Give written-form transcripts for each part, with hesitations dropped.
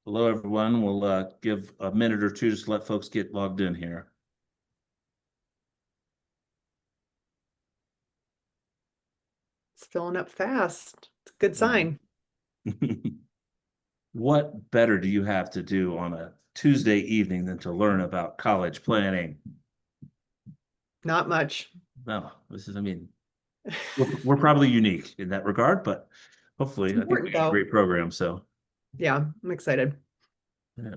Hello, everyone. We'll give a minute or two just to let folks get logged in here. It's filling up fast. It's a good sign. What better do you have to do on a Tuesday evening than to learn about college planning? Not much. No, we're probably unique in that regard, but It's hopefully I think we important got a though. great program. So, Yeah, I'm excited. yeah.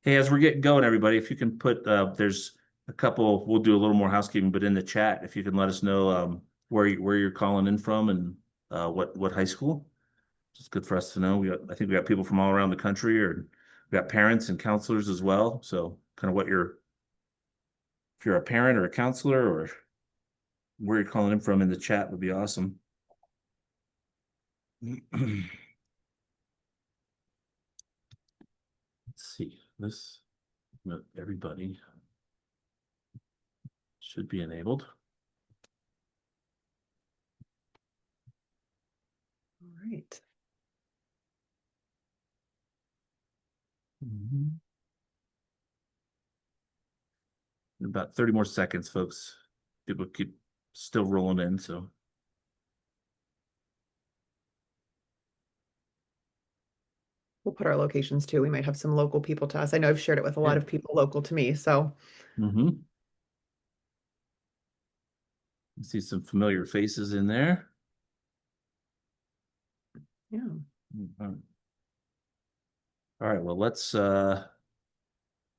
Hey, as we're getting going, everybody, if you can put, there's a couple, we'll do a little more housekeeping, but in the chat, if you can let us know where you're calling in from and what high school. It's good for us to know. I think we got people from all around the country, or we got parents and counselors as well. So kind of if you're a parent or a counselor or where you're calling in from in the chat would be awesome. Let's see, everybody should be enabled. All right. About 30 more seconds, folks. People keep still rolling in, so. We'll put our locations too. We might have some local people to us. I know I've shared it with a lot of people local to me. So see some familiar faces in there. Yeah. All right, well, let's go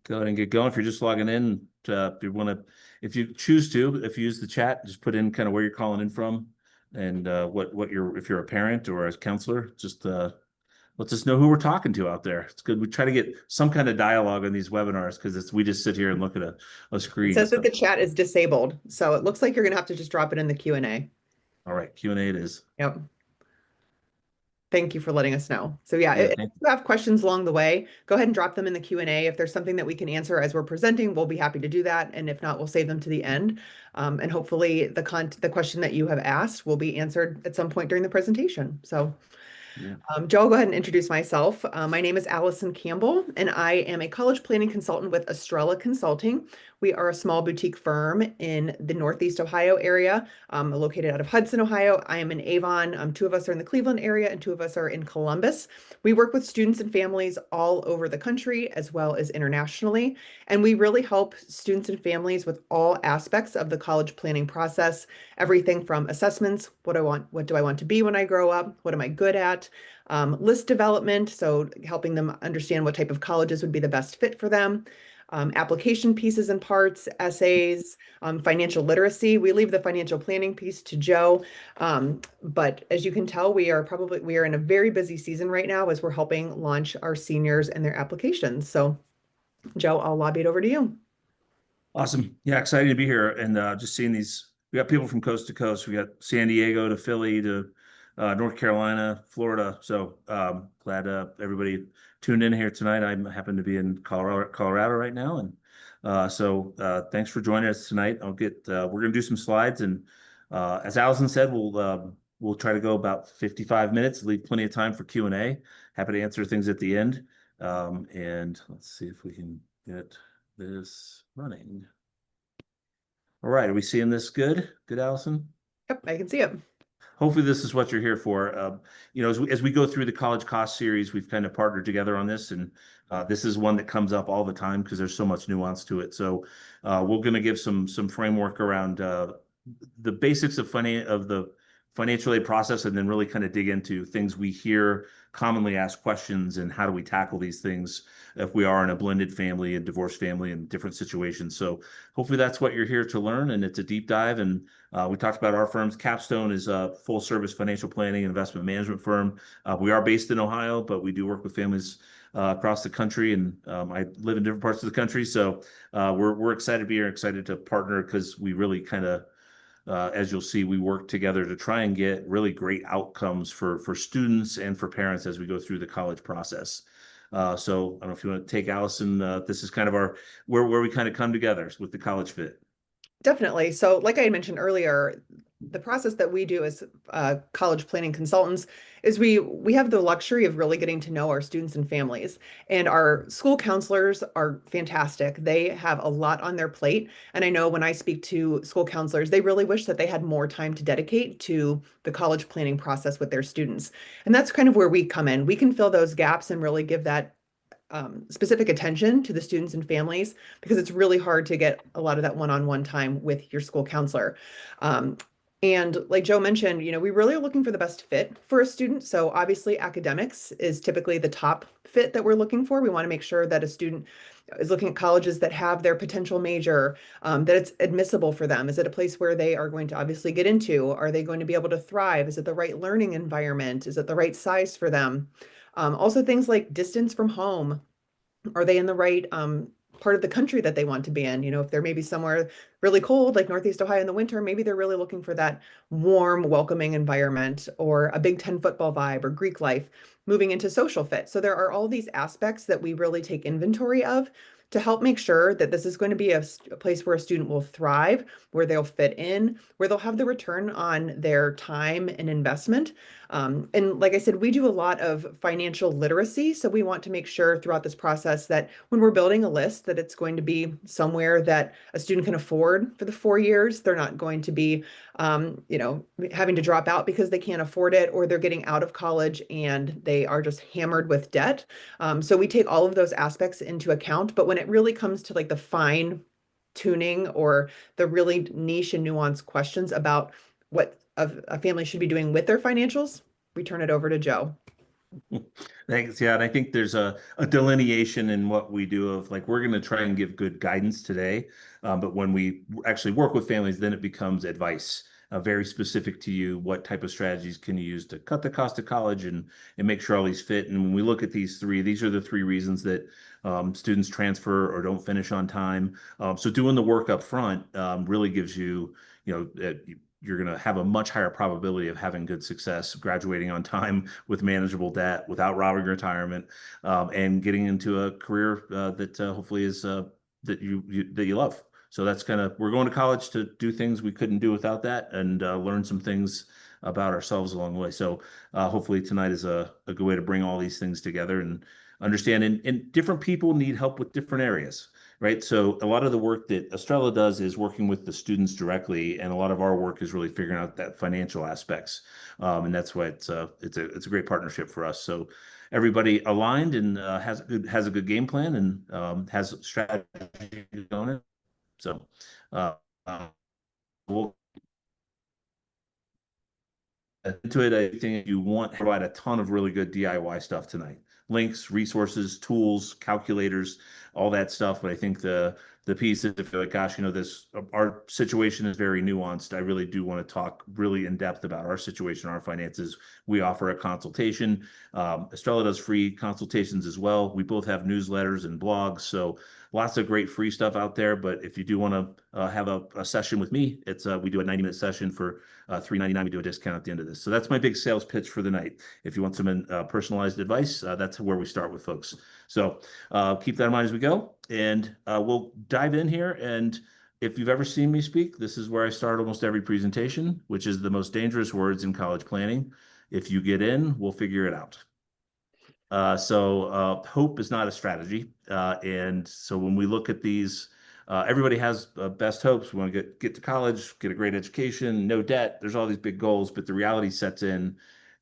ahead and get going. If you're just logging in, if you choose to, if you use the chat, just put in kind of where you're calling in from and if you're a parent or a counselor, just let us know who we're talking to out there. It's good. We try to get some kind of dialogue on these webinars because we just sit here and look at a screen. It says that the chat is disabled. So it looks like you're going to have to just drop it in the Q&A. All right, Q&A it is. Yep. Thank you for letting us know. So yeah, Yeah, if you have questions along the way, go ahead and drop them in the Q&A. If there's something that we can answer as we're presenting, we'll be happy to do that. And if not, we'll save them to the end. And hopefully the question that you have asked will be answered at some point during the presentation. So yeah. Joe, I'll go ahead and introduce myself. My name is Alyson Campbell, and I am a college planning consultant with Estrela Consulting. We are a small boutique firm in the Northeast Ohio area, located out of Hudson, Ohio. I am in Avon. Two of us are in the Cleveland area, and two of us are in Columbus. We work with students and families all over the country, as well as internationally. And we really help students and families with all aspects of the college planning process, everything from assessments, what do I want to be when I grow up? What am I good at? List development, so helping them understand what type of colleges would be the best fit for them. Application pieces and parts, essays, financial literacy. We leave the financial planning piece to Joe. But as you can tell, we are in a very busy season right now as we're helping launch our seniors and their applications. So Joe, I'll lobby it over to you. Awesome. Yeah, excited to be here and just seeing these. We got people from coast to coast. We got San Diego to Philly to North Carolina, Florida. So glad everybody tuned in here tonight. I happen to be in Colorado right now, and thanks for joining us tonight. We're gonna do some slides, and as Alyson said, we'll try to go about 55 minutes. Leave plenty of time for Q&A. Happy to answer things at the end. And let's see if we can get this running. All right, are we seeing this good? Good, Alyson? Yep, I can see it. Hopefully this is what you're here for. As we go through the college cost series, we've kind of partnered together on this, and this is one that comes up all the time because there's so much nuance to it. So we're going to give some framework around the basics of the financial aid process, and then really kind of dig into things we hear commonly asked questions and how do we tackle these things if we are in a blended family and divorced family and different situations. So hopefully that's what you're here to learn, and it's a deep dive. And we talked about our firms. Capstone is a full service financial planning and investment management firm. We are based in Ohio, but we do work with families across the country, and I live in different parts of the country. So we're excited to be here, excited to partner because we really kind of as you'll see, we work together to try and get really great outcomes for students and for parents as we go through the college process. So I don't know if you want to take Alyson. This is kind of where we kind of come together with the College Fit. Definitely. So like I mentioned earlier, The process that we do as college planning consultants is we have the luxury of really getting to know our students and families. And our school counselors are fantastic. They have a lot on their plate. And I know when I speak to school counselors, they really wish that they had more time to dedicate to the college planning process with their students. And that's kind of where we come in. We can fill those gaps and really give that specific attention to the students and families because it's really hard to get a lot of that one-on-one time with your school counselor. Um, and like Joe mentioned, we really are looking for the best fit for a student. So obviously academics is typically the top fit that we're looking for. We want to make sure that a student is looking at colleges that have their potential major, that it's admissible for them. Is it a place where they are going to obviously get into? Are they going to be able to thrive? Is it the right learning environment? Is it the right size for them? Also things like distance from home. Are they in the right part of the country that they want to be in? If they're maybe somewhere really cold, like Northeast Ohio in the winter, maybe they're really looking for that warm, welcoming environment or a Big Ten football vibe or Greek life, moving into social fit. So there are all these aspects that we really take inventory of to help make sure that this is going to be a place where a student will thrive, where they'll fit in, where they'll have the return on their time and investment. And like I said, we do a lot of financial literacy. So we want to make sure throughout this process that when we're building a list, that it's going to be somewhere that a student can afford for the 4 years. They're not going to be, having to drop out because they can't afford it, or they're getting out of college and they are just hammered with debt. So we take all of those aspects into account. But when it really comes to like the fine tuning or the really niche and nuanced questions about what a family should be doing with their financials, we turn it over to Joe. Thanks. Yeah, and I think there's a delineation in what we do of like we're going to try and give good guidance today, but when we actually work with families, then it becomes advice, very specific to you. What type of strategies can you use to cut the cost of college and make sure all these fit? And when we look at these three, these are the three reasons that students transfer or don't finish on time. So doing the work up front really gives you, you're going to have a much higher probability of having good success, graduating on time with manageable debt, without robbing retirement, and getting into a career that hopefully is that you love. So that's kind of we're going to college to do things we couldn't do without that, and learn some things about ourselves along the way. So hopefully tonight is a good way to bring all these things together and understand. And different people need help with different areas, right? So a lot of the work that Estrela does is working with the students directly, and a lot of our work is really figuring out that financial aspects, and that's why it's a great partnership for us. So everybody aligned and has a good game plan and has strategy on it. So uh, uh, we'll into it. I think you want to provide a ton of really good DIY stuff tonight. Links, resources, tools, calculators, all that stuff. But I think the piece is if you're like, gosh, this our situation is very nuanced. I really do want to talk really in depth about our situation, our finances. We offer a consultation. Estrella does free consultations as well. We both have newsletters and blogs, so lots of great free stuff out there. But if you do want to have a session with me, it's we do a 90-minute session for $3.99. We do a discount at the end of this. So that's my big sales pitch for the night. If you want some personalized advice, that's where we start with folks. So keep that in mind as we go, and we'll dive in here. And if you've ever seen me speak, this is where I start almost every presentation, which is the most dangerous words in college planning. If you get in, we'll figure it out. So hope is not a strategy. And so when we look at these, everybody has best hopes. We want to get to college, get a great education, no debt. There's all these big goals, but the reality sets in.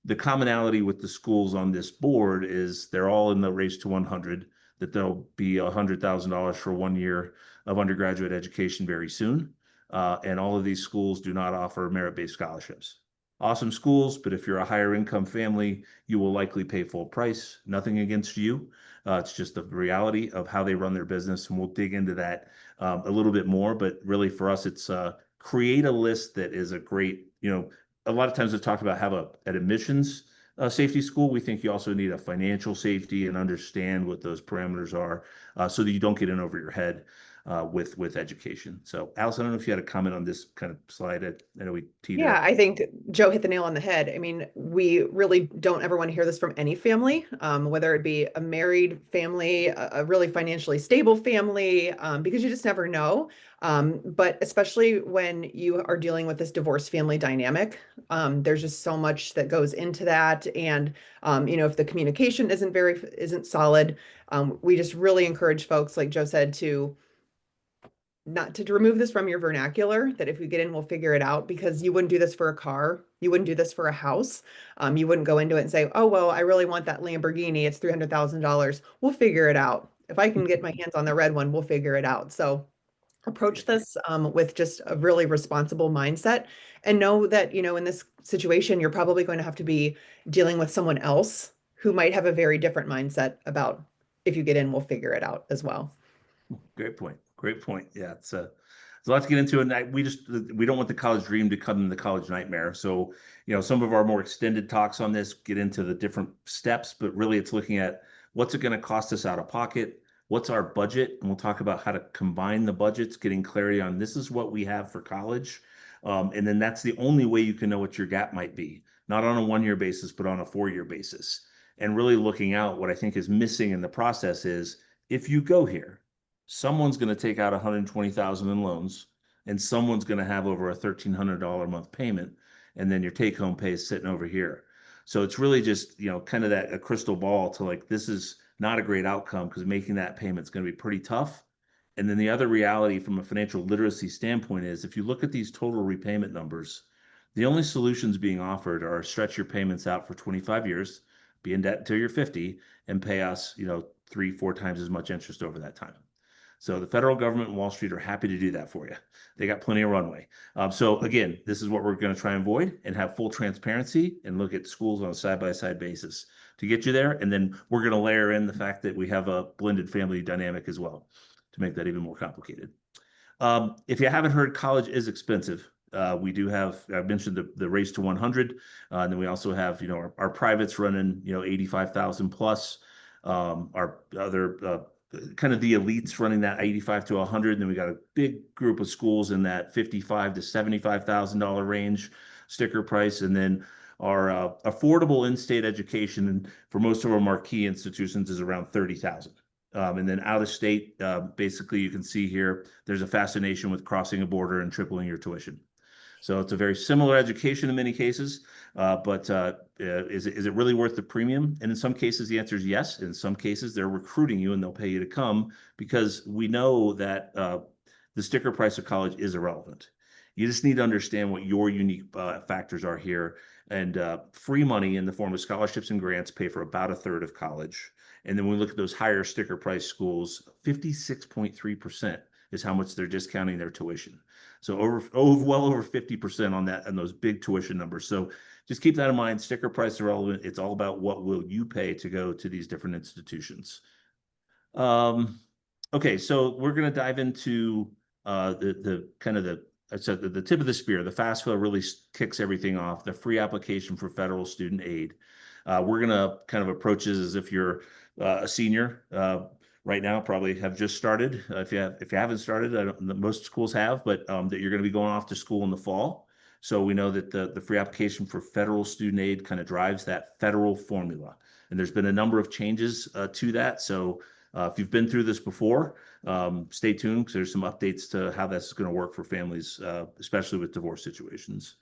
The commonality with the schools on this board is they're all in the race to 100, that there'll be $100,000 for 1 year of undergraduate education very soon. And all of these schools do not offer merit-based scholarships. Awesome schools, but if you're a higher income family, you will likely pay full price. Nothing against you. It's just the reality of how they run their business, and we'll dig into that a little bit more. But really, for us, it's create a list that is a great. A lot of times it's talked about have an admissions safety school. We think you also need a financial safety and understand what those parameters are, so that you don't get in over your head. with education. So, Alice, I don't know if you had a comment on this kind of slide. I know we teed it Yeah, up. I think Joe hit the nail on the head. I mean, we really don't ever want to hear this from any family, whether it be a married family, a really financially stable family, because you just never know. But especially when you are dealing with this divorce family dynamic, there's just so much that goes into that. And if the communication isn't solid, we just really encourage folks, like Joe said, to not to remove this from your vernacular, that if we get in, we'll figure it out, because you wouldn't do this for a car. You wouldn't do this for a house. You wouldn't go into it and say, oh, well, I really want that Lamborghini. It's $300,000. We'll figure it out. If I can get my hands on the red one, we'll figure it out. So approach this with just a really responsible mindset, and know that, in this situation, you're probably going to have to be dealing with someone else who might have a very different mindset about, if you get in, we'll figure it out as well. Great point. Great point. Yeah, it's a lot to get into, and we don't want the college dream to come the college nightmare. So, some of our more extended talks on this get into the different steps, but really it's looking at what's it going to cost us out of pocket, what's our budget, and we'll talk about how to combine the budgets, getting clarity on this is what we have for college, and then that's the only way you can know what your gap might be, not on a 1 year basis, but on a 4 year basis, and really looking out what I think is missing in the process is if you go here someone's going to take out 120,000 in loans and someone's going to have over a $1,300 a month payment, and then your take home pay is sitting over here. So it's really just, kind of that a crystal ball to like, this is not a great outcome because making that payment is going to be pretty tough. And then the other reality from a financial literacy standpoint is if you look at these total repayment numbers, the only solutions being offered are stretch your payments out for 25 years, be in debt until you're 50, and pay us, 3, 4 times as much interest over that time. So the federal government and Wall Street are happy to do that for you. They got plenty of runway. So again, this is what we're going to try and avoid and have full transparency and look at schools on a side-by-side basis to get you there. And then we're going to layer in the fact that we have a blended family dynamic as well to make that even more complicated. If you haven't heard, college is expensive. We do have, I mentioned the race to 100. And then we also have, our privates running, 85,000 plus. Our other kind of the elites running that 85 to 100, and then we got a big group of schools in that 55 to $75,000 range sticker price, and then our affordable in-state education, and for most of our marquee institutions, is around 30,000. And then out of state, basically, you can see here there's a fascination with crossing a border and tripling your tuition. So it's a very similar education in many cases, but is it really worth the premium? And in some cases, the answer is yes. In some cases, they're recruiting you and they'll pay you to come because we know that the sticker price of college is irrelevant. You just need to understand what your unique factors are here. And free money in the form of scholarships and grants pay for about a third of college. And then when we look at those higher sticker price schools, 56.3% is how much they're discounting their tuition. So well over 50% on that and those big tuition numbers. So just keep that in mind. Sticker price is relevant. It's all about what will you pay to go to these different institutions. Okay, so we're going to dive into the kind of the tip of the spear. The FAFSA really kicks everything off. The free application for federal student aid. We're going to kind of approach this as if you're a senior. Right now, probably have just started. If you haven't started, most schools have, but that you're going to be going off to school in the fall. So we know that the free application for federal student aid kind of drives that federal formula. And there's been a number of changes to that. So if you've been through this before, stay tuned because there's some updates to how that's going to work for families, especially with divorce situations.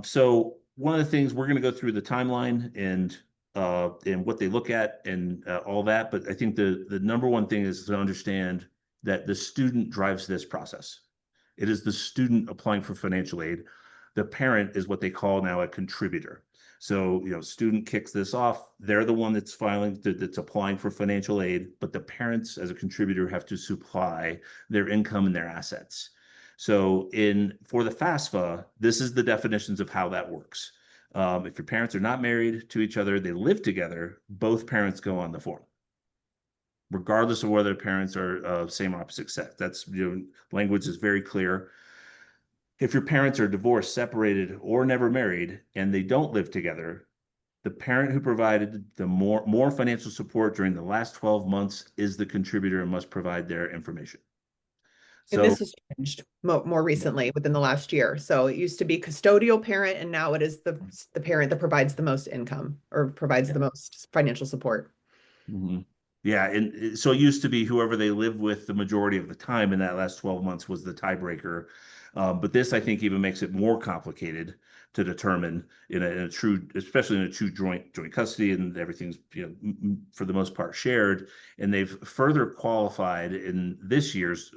So one of the things we're going to go through the timeline and what they look at and all that. But I think the number one thing is to understand that the student drives this process. It is the student applying for financial aid. The parent is what they call now a contributor. So, student kicks this off. They're the one that's filing, that's applying for financial aid, but the parents as a contributor have to supply their income and their assets. So for the FAFSA, this is the definitions of how that works. If your parents are not married to each other, they live together, both parents go on the form, regardless of whether parents are same or opposite sex. That's, language is very clear. If your parents are divorced, separated, or never married, and they don't live together, the parent who provided the more financial support during the last 12 months is the contributor and must provide their information. And So this has changed more recently within the last year. So it used to be custodial parent, and now it is the parent that provides the most income or provides yeah. the most financial support. Mhm. Yeah, and so it used to be whoever they live with the majority of the time in that last 12 months was the tiebreaker. But this, I think, even makes it more complicated to determine in a true, especially in a true joint custody, and everything's for the most part shared. And they've further qualified in this year's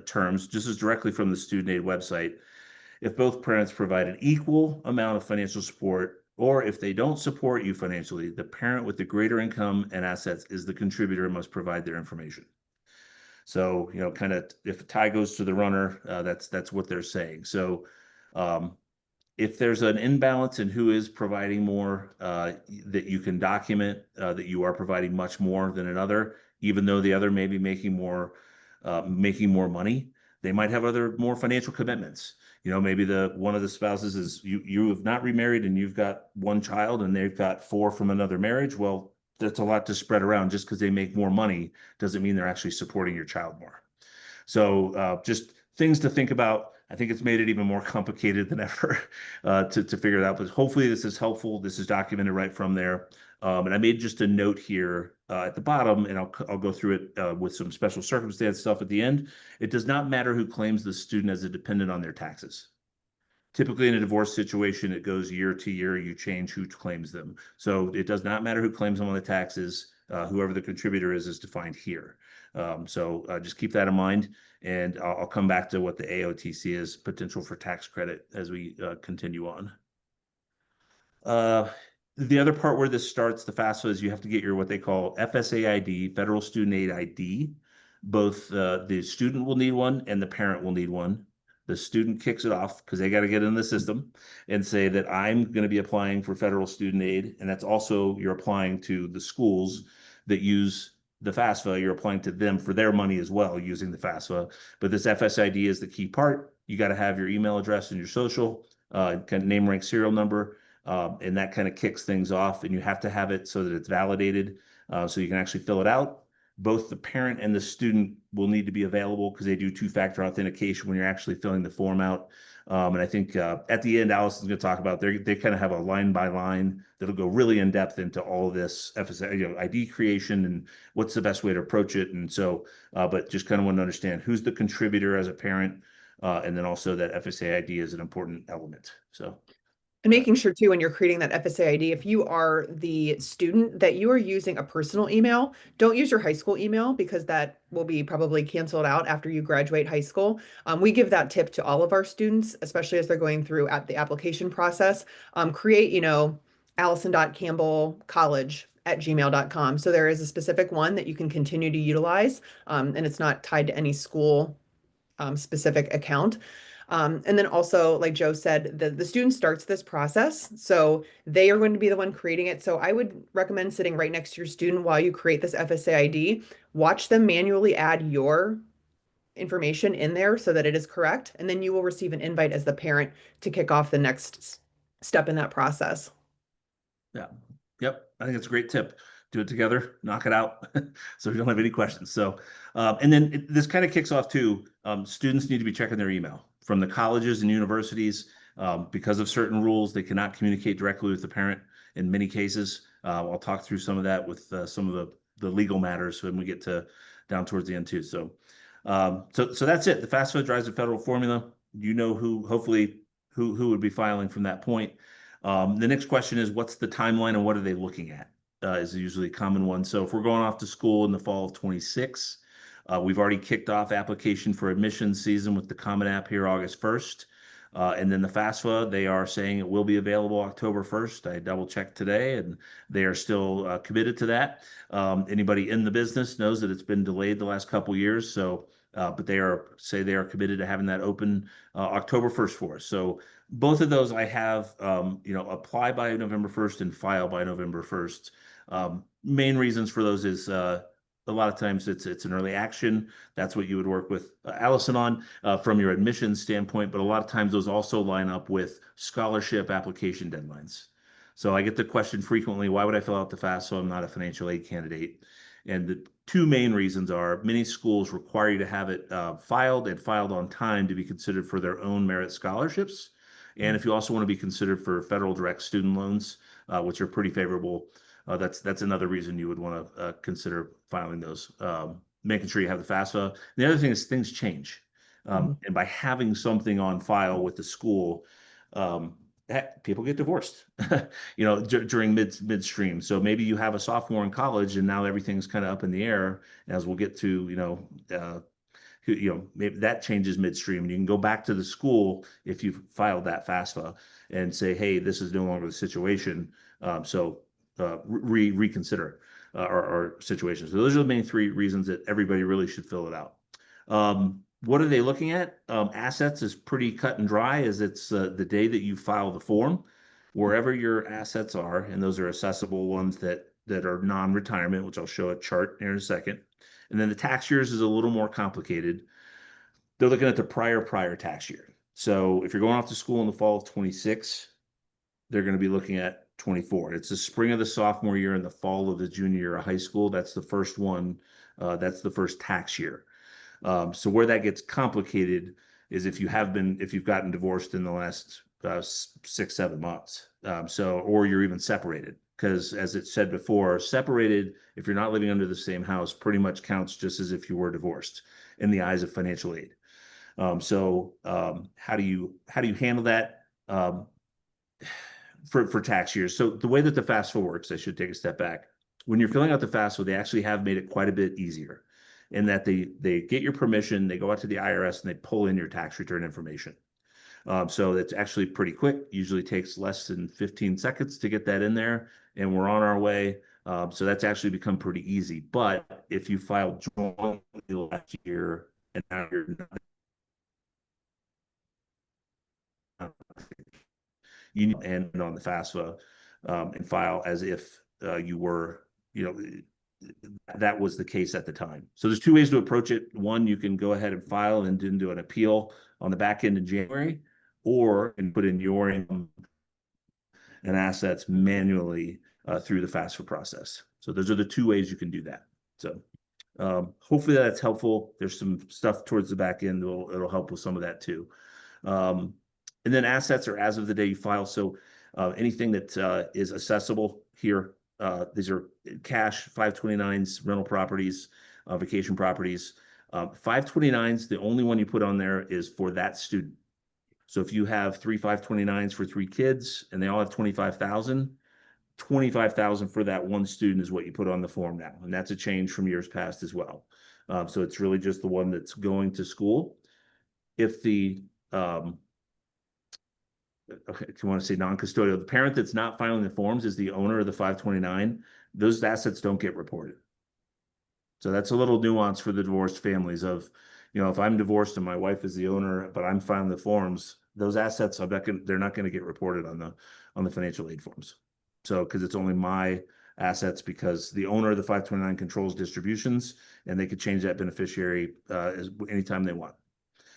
terms, just as directly from the student aid website, if both parents provide an equal amount of financial support, or if they don't support you financially, the parent with the greater income and assets is the contributor and must provide their information. So, kind of if a tie goes to the runner, that's what they're saying. So, um, if there's an imbalance in who is providing more, that you can document that you are providing much more than another, even though the other may be making more money. They might have other more financial commitments. Maybe the one of the spouses is you have not remarried and you've got one child and they've got four from another marriage. Well, that's a lot to spread around. Just because they make more money doesn't mean they're actually supporting your child more. So just things to think about. I think it's made it even more complicated than ever to figure it out. But hopefully this is helpful. This is documented right from there. And I made just a note here at the bottom, and I'll go through it with some special circumstance stuff at the end. It does not matter who claims the student as a dependent on their taxes. Typically, in a divorce situation, it goes year to year. You change who claims them. So it does not matter who claims them on the taxes. Whoever the contributor is defined here. So just keep that in mind. And I'll come back to what the AOTC is, potential for tax credit, as we continue on. Uh, the other part where this starts, the FAFSA, is you have to get your what they call FSA ID, Federal Student Aid ID. Both the student will need one and the parent will need one. The student kicks it off because they got to get in the system and say that I'm going to be applying for federal student aid. And that's also you're applying to the schools that use the FAFSA. You're applying to them for their money as well using the FAFSA. But this FSID is the key part. You got to have your email address and your social, kind of name, rank, serial number, and that kind of kicks things off. And you have to have it so that it's validated, so you can actually fill it out. Both the parent and the student will need to be available because they do two-factor authentication when you're actually filling the form out. And I think at the end, Alyson's going to talk about they kind of have a line by line that'll go really in depth into all of this FSA, ID creation and what's the best way to approach it. And so, but just kind of want to understand who's the contributor as a parent, and then also that FSA ID is an important element. So. And making sure too, when you're creating that FSA ID, if you are the student, that you are using a personal email. Don't use your high school email because that will be probably canceled out after you graduate high school. We give that tip to all of our students, especially as they're going through at the application process. Create, Alyson.campbellcollege@gmail.com. So there is a specific one that you can continue to utilize, and it's not tied to any school specific account. And then also, like Joe said, the student starts this process. So they are going to be the one creating it. So I would recommend sitting right next to your student while you create this FSA ID. Watch them manually add your information in there so that it is correct. And then you will receive an invite as the parent to kick off the next step in that process. Yeah. Yep. I think it's a great tip. Do it together, knock it out, so we don't have any questions. So, and then this kind of kicks off too. Students need to be checking their email from the colleges and universities because of certain rules. They cannot communicate directly with the parent in many cases. I'll talk through some of that with some of the legal matters when we get to down towards the end too. So, so that's it. The FAFSA drives the federal formula. You know who, hopefully, who would be filing from that point. The next question is, what's the timeline and what are they looking at? Is usually a common one. So if we're going off to school in the fall of 26, we've already kicked off application for admissions season with the Common App here August 1st. And then the FAFSA, they are saying it will be available October 1st. I double checked today and they are still committed to that. Anybody in the business knows that it's been delayed the last couple years. So, but they are committed to having that open October 1st for us. So both of those I have, apply by November 1st and file by November 1st. Main reasons for those is a lot of times it's an early action. That's what you would work with Alyson on from your admissions standpoint. But a lot of times those also line up with scholarship application deadlines. So I get the question frequently, why would I fill out the FAFSA so I'm not a financial aid candidate? And the two main reasons are many schools require you to have it filed and filed on time to be considered for their own merit scholarships. And if you also want to be considered for federal direct student loans, which are pretty favorable, that's another reason you would want to consider filing those, making sure you have the FAFSA. And the other thing is things change. And by having something on file with the school, people get divorced, during midstream. So maybe you have a sophomore in college and now everything's kind of up in the air, as we'll get to, maybe that changes midstream and you can go back to the school if you've filed that FAFSA and say, hey, this is no longer the situation. Reconsider our situation. So those are the main three reasons that everybody really should fill it out. What are they looking at? Assets is pretty cut and dry, as it's the day that you file the form, wherever your assets are, and those are accessible ones that are non-retirement, which I'll show a chart here in a second. And then the tax years is a little more complicated. They're looking at the prior tax year. So if you're going off to school in the fall of 26, they're going to be looking at 24. It's the spring of the sophomore year and the fall of the junior year of high school. That's the first one. That's the first tax year. So where that gets complicated is if you've gotten divorced in the last 6-7 months. Or you're even separated. Because as it said before, separated, if you're not living under the same house, pretty much counts just as if you were divorced in the eyes of financial aid. How do you handle that for tax years? So the way that the FAFSA works, I should take a step back. When you're filling out the FAFSA, they actually have made it quite a bit easier in that they get your permission, they go out to the IRS and they pull in your tax return information. So it's actually pretty quick. Usually takes less than 15 seconds to get that in there, and we're on our way. So that's actually become pretty easy. But if you filed jointly last year and now you're not, and on the FAFSA and file as if you were, that was the case at the time. So there's two ways to approach it. One, you can go ahead and file and then do an appeal on the back end in January, or and put in your income and assets manually through the FAFSA process. So those are the two ways you can do that. So hopefully that's helpful. There's some stuff towards the back end it'll help with some of that too. And then assets are as of the day you file. So anything that is accessible here, these are cash, 529s, rental properties, vacation properties. 529s, the only one you put on there is for that student. So if you have 3 529s for 3 kids and they all have 25,000, 25,000 for that one student is what you put on the form now. And that's a change from years past as well. So it's really just the one that's going to school. If the, if you want to say non-custodial, the parent that's not filing the forms is the owner of the 529, those assets don't get reported. So that's a little nuance for the divorced families of, if I'm divorced and my wife is the owner, but I'm filing the forms, those assets, they're not going to get reported on the financial aid forms. So, because it's only my assets, because the owner of the 529 controls distributions and they could change that beneficiary anytime they want.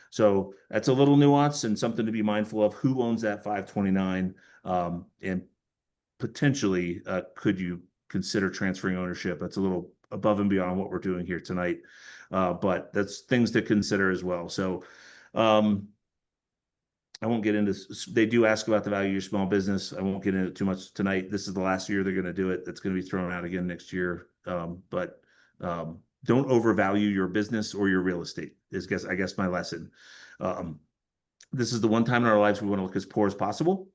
So that's a little nuance and something to be mindful of. Who owns that 529, and potentially could you consider transferring ownership? That's a little above and beyond what we're doing here tonight, but that's things to consider as well. So I won't get into, they do ask about the value of your small business. I won't get into it too much tonight. This is the last year they're going to do it. That's going to be thrown out again next year. But don't overvalue your business or your real estate is, I guess, my lesson. This is the one time in our lives we want to look as poor as possible.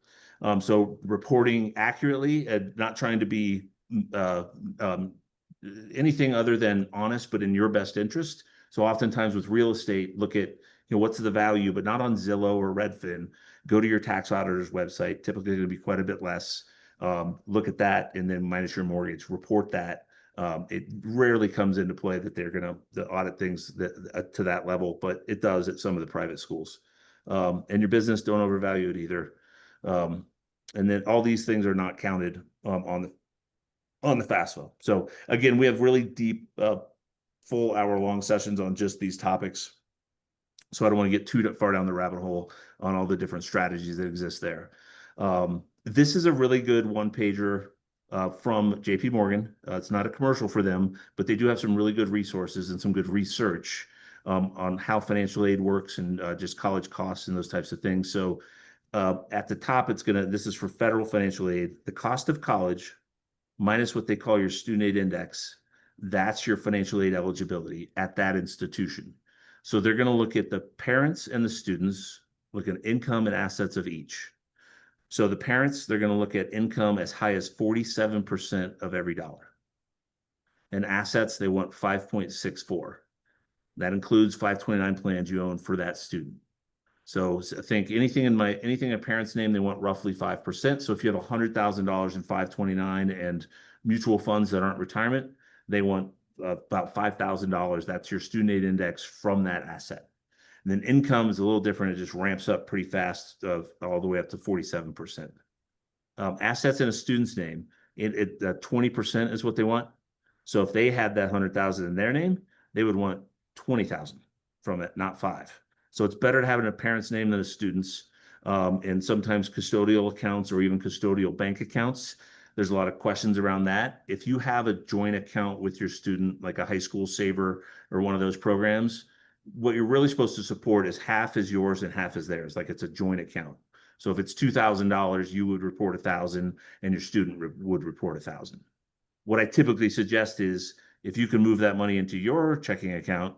So reporting accurately and not trying to be anything other than honest, but in your best interest. So oftentimes with real estate, look at, what's the value, but not on Zillow or Redfin. Go to your tax auditor's website. Typically going to be quite a bit less. Look at that and then minus your mortgage, report that. It rarely comes into play that they're going to audit things to that level, but it does at some of the private schools. And your business, don't overvalue it either. And then all these things are not counted on the FAFSA. So again, we have really deep, full hour-long sessions on just these topics. So I don't want to get too far down the rabbit hole on all the different strategies that exist there. This is a really good one-pager from JP Morgan. It's not a commercial for them, but they do have some really good resources and some good research on how financial aid works and just college costs and those types of things. So at the top, this is for federal financial aid. The cost of college minus what they call your student aid index, that's your financial aid eligibility at that institution. So they're going to look at the parents and the students, look at income and assets of each. So the parents, they're going to look at income as high as 47% of every dollar. And assets, they want 5.64. That includes 529 plans you own for that student. So I think anything in a parent's name, they want roughly 5%. So if you have $100,000 in 529 and mutual funds that aren't retirement, they want about $5,000. That's your student aid index from that asset. And then income is a little different. It just ramps up pretty fast all the way up to 47%. Assets in a student's name, 20% is what they want. So if they had that 100,000 in their name, they would want 20,000 from it, not 5. So it's better to have it in a parent's name than a student's. And sometimes custodial accounts or even custodial bank accounts, there's a lot of questions around that. If you have a joint account with your student, like a high school saver or one of those programs, what you're really supposed to support is half is yours and half is theirs, like it's a joint account. So if it's $2,000, you would report 1,000 and your student would report 1,000. What I typically suggest is if you can move that money into your checking account,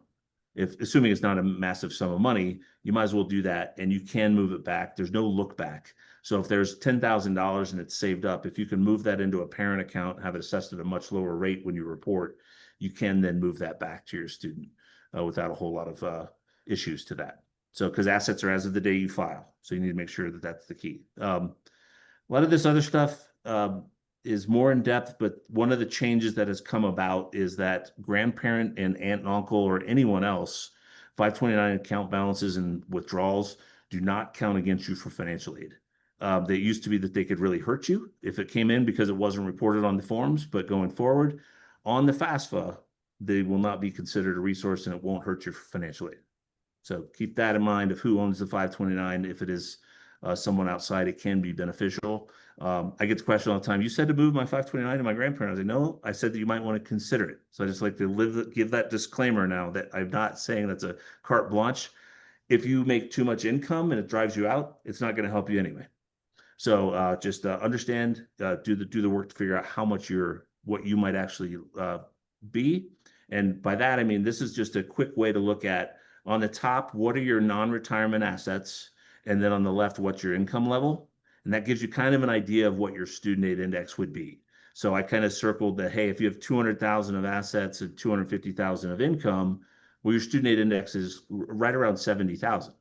assuming it's not a massive sum of money, you might as well do that, and you can move it back. There's no look back. So if there's $10,000 and it's saved up, if you can move that into a parent account, have it assessed at a much lower rate when you report, you can then move that back to your student without a whole lot of issues to that. So because assets are as of the day you file, so you need to make sure that that's the key. A lot of this other stuff is more in depth, but one of the changes that has come about is that grandparent and aunt and uncle or anyone else, 529 account balances and withdrawals do not count against you for financial aid. They used to be that they could really hurt you if it came in because it wasn't reported on the forms, but going forward on the FAFSA, they will not be considered a resource and it won't hurt your financial aid. So keep that in mind of who owns the 529. If it is someone outside, it can be beneficial. I get the question all the time. You said to move my 529 to my grandparent. I was like, no, I said that you might want to consider it. So I just like to give that disclaimer now that I'm not saying that's a carte blanche. If you make too much income and it drives you out, it's not going to help you anyway. So just understand, do the work to figure out what you might actually be. And by that, I mean, this is just a quick way to look at on the top, what are your non-retirement assets? And then on the left, what's your income level? And that gives you kind of an idea of what your student aid index would be. So I kind of circled that, hey, if you have 200,000 of assets and 250,000 of income, well, your student aid index is right around 70,000.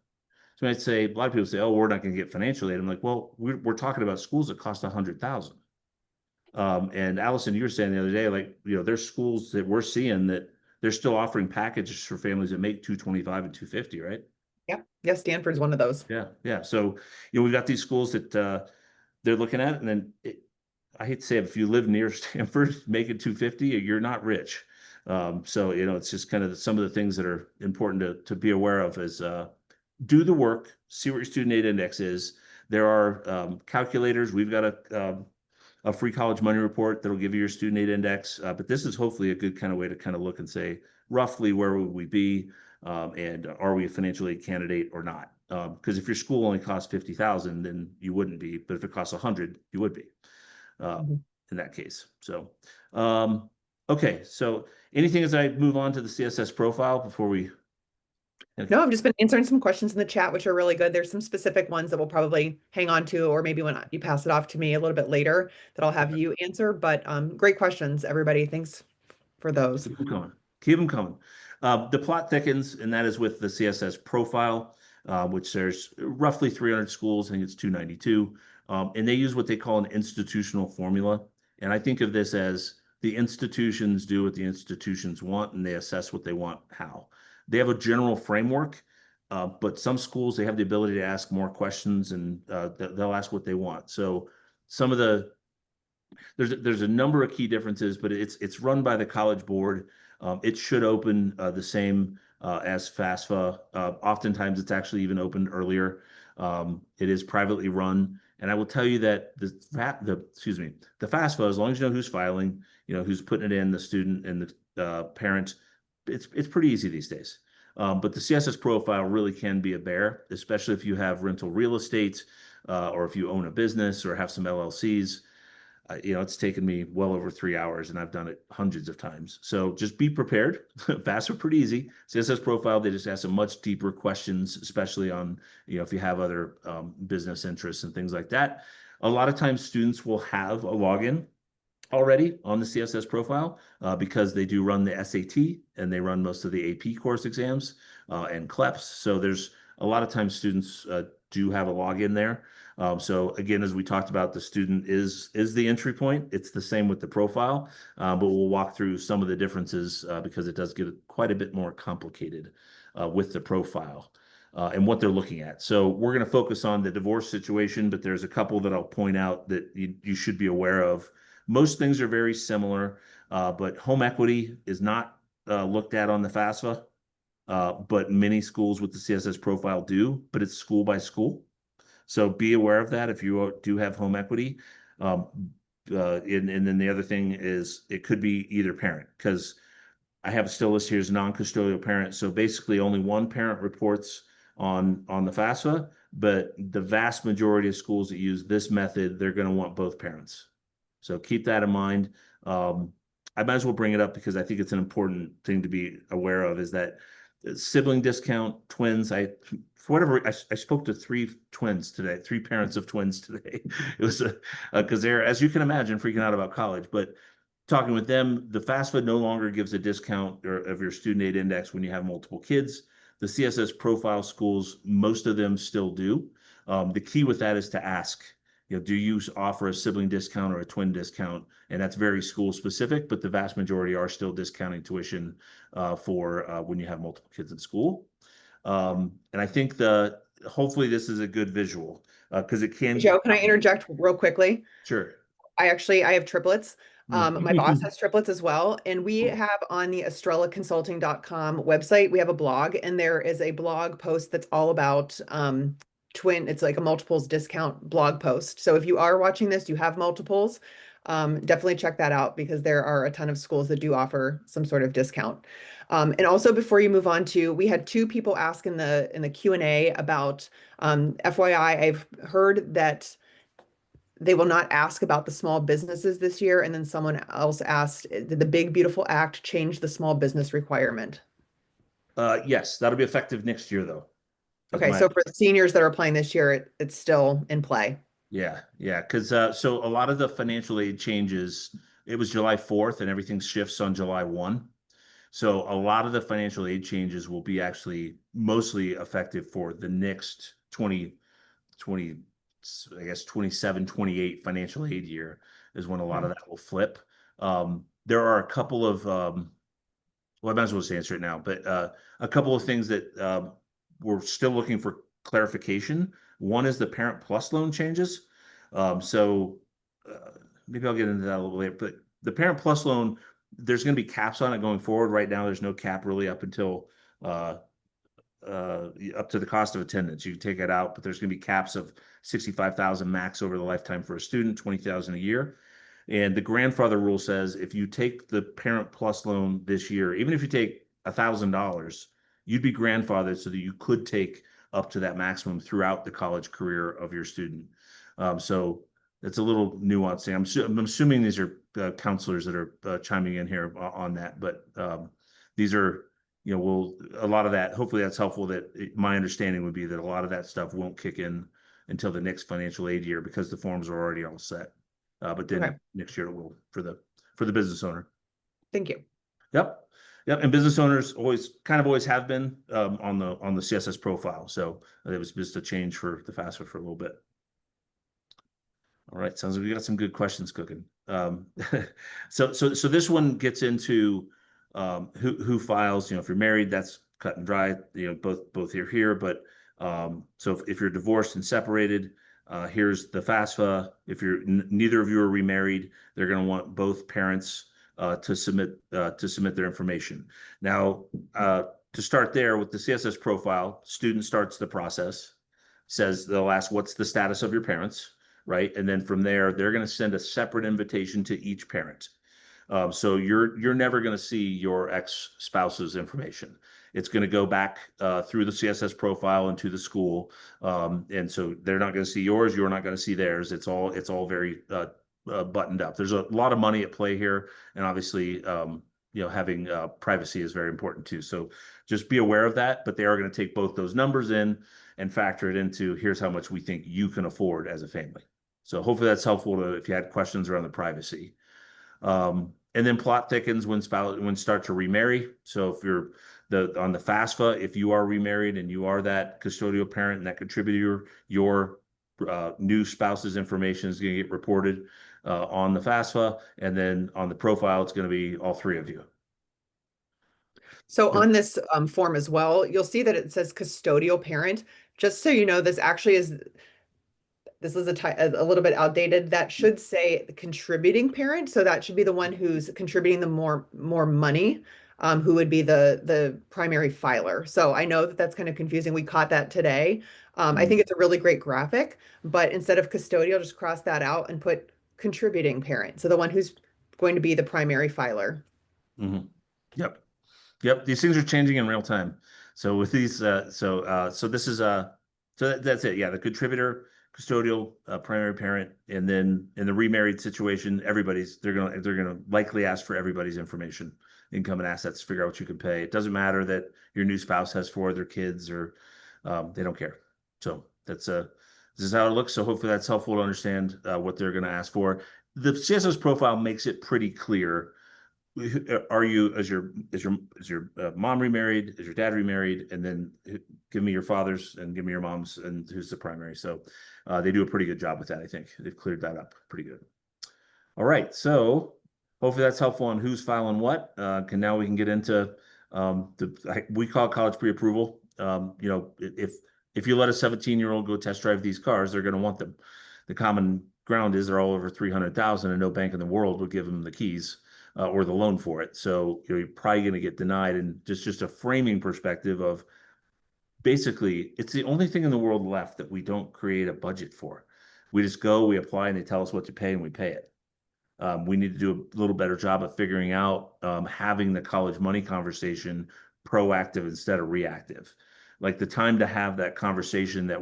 So I'd say, a lot of people say, oh, we're not going to get financial aid. I'm like, well, we're talking about schools that cost 100,000. And Alyson, you were saying the other day, like, there's schools that we're seeing that they're still offering packages for families that make 225 and 250, right? Yeah. Yeah. Stanford's one of those. Yeah. Yeah. So, we've got these schools that they're looking at, and then I hate to say it, if you live near Stanford, making 250, you're not rich. So, it's just kind of some of the things that are important to be aware of is do the work, see what your student aid index is. There are calculators. We've got a free college money report that'll give you your student aid index. But this is hopefully a good kind of way to kind of look and say, roughly where would we be? And are we a financial aid candidate or not? Because if your school only costs 50,000, then you wouldn't be. But if it costs 100, you would be in that case. So, okay. So anything as I move on to the CSS profile before we No, I've just been answering some questions in the chat, which are really good. There's some specific ones that we'll probably hang on to, or maybe when you pass it off to me a little bit later that I'll have you answer. But great questions, everybody. Thanks for those. Keep them coming. Keep them coming. The plot thickens, and that is with the CSS profile, which there's roughly 300 schools. I think it's 292. And they use what they call an institutional formula. And I think of this as the institutions do what the institutions want, and they assess what they want how. They have a general framework, but some schools, they have the ability to ask more questions, and they'll ask what they want. So there's a number of key differences, but it's run by the College Board. It should open the same as FAFSA. Oftentimes, it's actually even opened earlier. It is privately run, and I will tell you that the FAFSA, as long as you know who's filing, who's putting it in, the student and the parent, it's pretty easy these days. But the CSS profile really can be a bear, especially if you have rental real estate, or if you own a business or have some LLCs. It's taken me well over 3 hours, and I've done it hundreds of times. So just be prepared. FAFSA are pretty easy. CSS profile, they just ask some much deeper questions, especially on, if you have other business interests and things like that. A lot of times students will have a login already on the CSS profile, because they do run the SAT and they run most of the AP course exams, and CLEPS. So there's a lot of times students do have a login there. So again, as we talked about, the student is the entry point. It's the same with the profile, but we'll walk through some of the differences, because it does get quite a bit more complicated with the profile. And what they're looking at. So we're going to focus on the divorce situation, but there's a couple that I'll point out that you should be aware of. Most things are very similar, but home equity is not looked at on the FAFSA, but many schools with the CSS profile do, but it's school by school. So be aware of that if you do have home equity. And then the other thing is it could be either parent, because I have still listed here as non-custodial parent. So basically only one parent reports on the FAFSA, but the vast majority of schools that use this method, they're going to want both parents. So keep that in mind. I might as well bring it up because I think it's an important thing to be aware of, is that sibling discount, twins. For whatever, I spoke to three twins today, three parents of twins today. It was because they're, as you can imagine, freaking out about college. But talking with them, the FAFSA no longer gives a discount of your student aid index when you have multiple kids. The CSS profile schools, most of them still do. The key with that is to ask, do you offer a sibling discount or a twin discount? And that's very school specific, but the vast majority are still discounting tuition for when you have multiple kids in school. And I think hopefully this is a good visual, because it can Joe, get can I interject real quickly? sure. I have triplets. My boss Mhm. has triplets as well. And we have on the estrelaconsulting.com website, we have a blog, and there is a blog post that's all about it's like a multiples discount blog post. So if you are watching this, you have multiples, definitely check that out, because there are a ton of schools that do offer some sort of discount. And also, before you move on to, we had two people ask in the Q&A about FYI, I've heard that they will not ask about the small businesses this year. And then someone else asked, did the Big Beautiful Act change the small business requirement? Yes, that'll be effective next year, though. Is Okay, my so for the seniors that are applying this year, it's still in play. Yeah, because so a lot of the financial aid changes, it was July 4th, and everything shifts on July 1. So a lot of the financial aid changes will be actually mostly effective for the next 2020, I guess 27, 28 financial aid year is when a lot Okay. of that will flip. There are a couple of well, I might as well just answer it now, but a couple of things that we're still looking for clarification. One is the Parent Plus loan changes. So maybe I'll get into that a little later, but the Parent Plus loan, there's going to be caps on it going forward. Right now, there's no cap really up until uh, up to the cost of attendance. You can take it out, but there's going to be caps of 65,000 max over the lifetime for a student, 20,000 a year. And the grandfather rule says if you take the Parent Plus loan this year, even if you take $1,000, you'd be grandfathered so that you could take up to that maximum throughout the college career of your student. So it's a little nuanced. I'm assuming these are counselors that are chiming in here on that, but these are, a lot of that, hopefully that's helpful. My understanding would be that a lot of that stuff won't kick in until the next financial aid year because the forms are already all set. But then Okay, next year it will for the business owner. thank you. Yep. Yep. And business owners always have been on the CSS profile. So it was just a change for the FAFSA for a little bit. All right. Sounds like we got some good questions cooking. So this one gets into who files. If you're married, that's cut and dry. Both here. But so if you're divorced and separated, here's the FAFSA. If neither of you are remarried, they're going to want both parents to submit their information. Now, to start there with the CSS profile, student starts the process, says they'll ask, what's the status of your parents, right? And then from there, they're going to send a separate invitation to each parent. So you're never going to see your ex-spouse's information. It's going to go back through the CSS profile into the school, and so they're not going to see yours. You're not going to see theirs. It's all very buttoned up. There's a lot of money at play here, and obviously, having privacy is very important too. So just be aware of that. But they are going to take both those numbers in and factor it into here's how much we think you can afford as a family. So hopefully that's helpful to if you had questions around the privacy. And then plot thickens when start to remarry. So if you're on the FAFSA, if you are remarried and you are that custodial parent and that contributor, your new spouse's information is going to get reported on the FAFSA, and then on the profile, it's going to be all three of you. So on this form as well, you'll see that it says custodial parent. Just so you know, this actually is a little bit outdated. That should say the contributing parent. So that should be the one who's contributing the more money, who would be the primary filer. So I know that that's kind of confusing. We caught that today. I think it's a really great graphic, but instead of custodial, just cross that out and put contributing parent. So the one who's going to be the primary filer. Mm-hmm. Yep. Yep. These things are changing in real time. So with these, so this is that's it. Yeah, the contributor, custodial, primary parent, and then in the remarried situation, they're gonna likely ask for everybody's information, income and assets, figure out what you can pay. It doesn't matter that your new spouse has 4 other kids or they don't care. So this is how it looks. So hopefully that's helpful to understand what they're going to ask for. The CSS profile makes it pretty clear. Are you is your mom remarried? Is your dad remarried? And then give me your father's and give me your mom's and who's the primary. So they do a pretty good job with that. I think they've cleared that up pretty good. All right, so hopefully that's helpful on who's filing what. Now we can get into we call it college pre-approval. If you let a 17-year-old go test drive these cars, they're going to want them. The common ground is they're all over 300,000, and no bank in the world would give them the keys or the loan for it. So you're probably going to get denied. And just a framing perspective of basically, it's the only thing in the world left that we don't create a budget for. We just go, we apply, and they tell us what to pay, and we pay it. We need to do a little better job of figuring out having the college money conversation proactive instead of reactive. Like the time to have that conversation that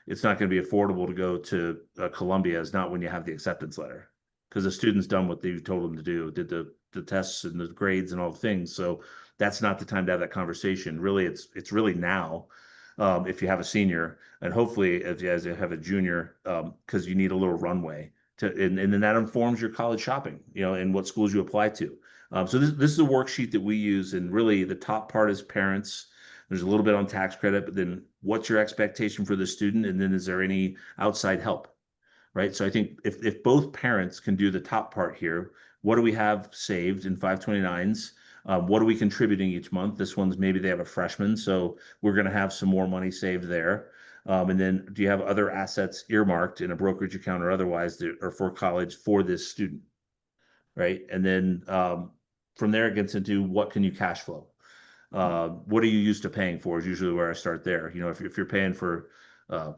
it's not going to be affordable to go to Columbia is not when you have the acceptance letter, because the student's done what you told them to do, did the tests and the grades and all the things. So that's not the time to have that conversation. Really, it's really now. If you have a senior, and hopefully as you have a junior, because you need a little runway and then that informs your college shopping, and what schools you apply to. So this is a worksheet that we use, and really the top part is parents. There's a little bit on tax credit, but then what's your expectation for the student, and then is there any outside help? Right. So I think if both parents can do the top part here, what do we have saved in 529s? What are we contributing each month? This one's maybe they have a freshman, so we're going to have some more money saved there. And then do you have other assets earmarked in a brokerage account or otherwise that are for college for this student? Right. And then from there, it gets into what can you cash flow? What are you used to paying for is usually where I start there. If you're paying for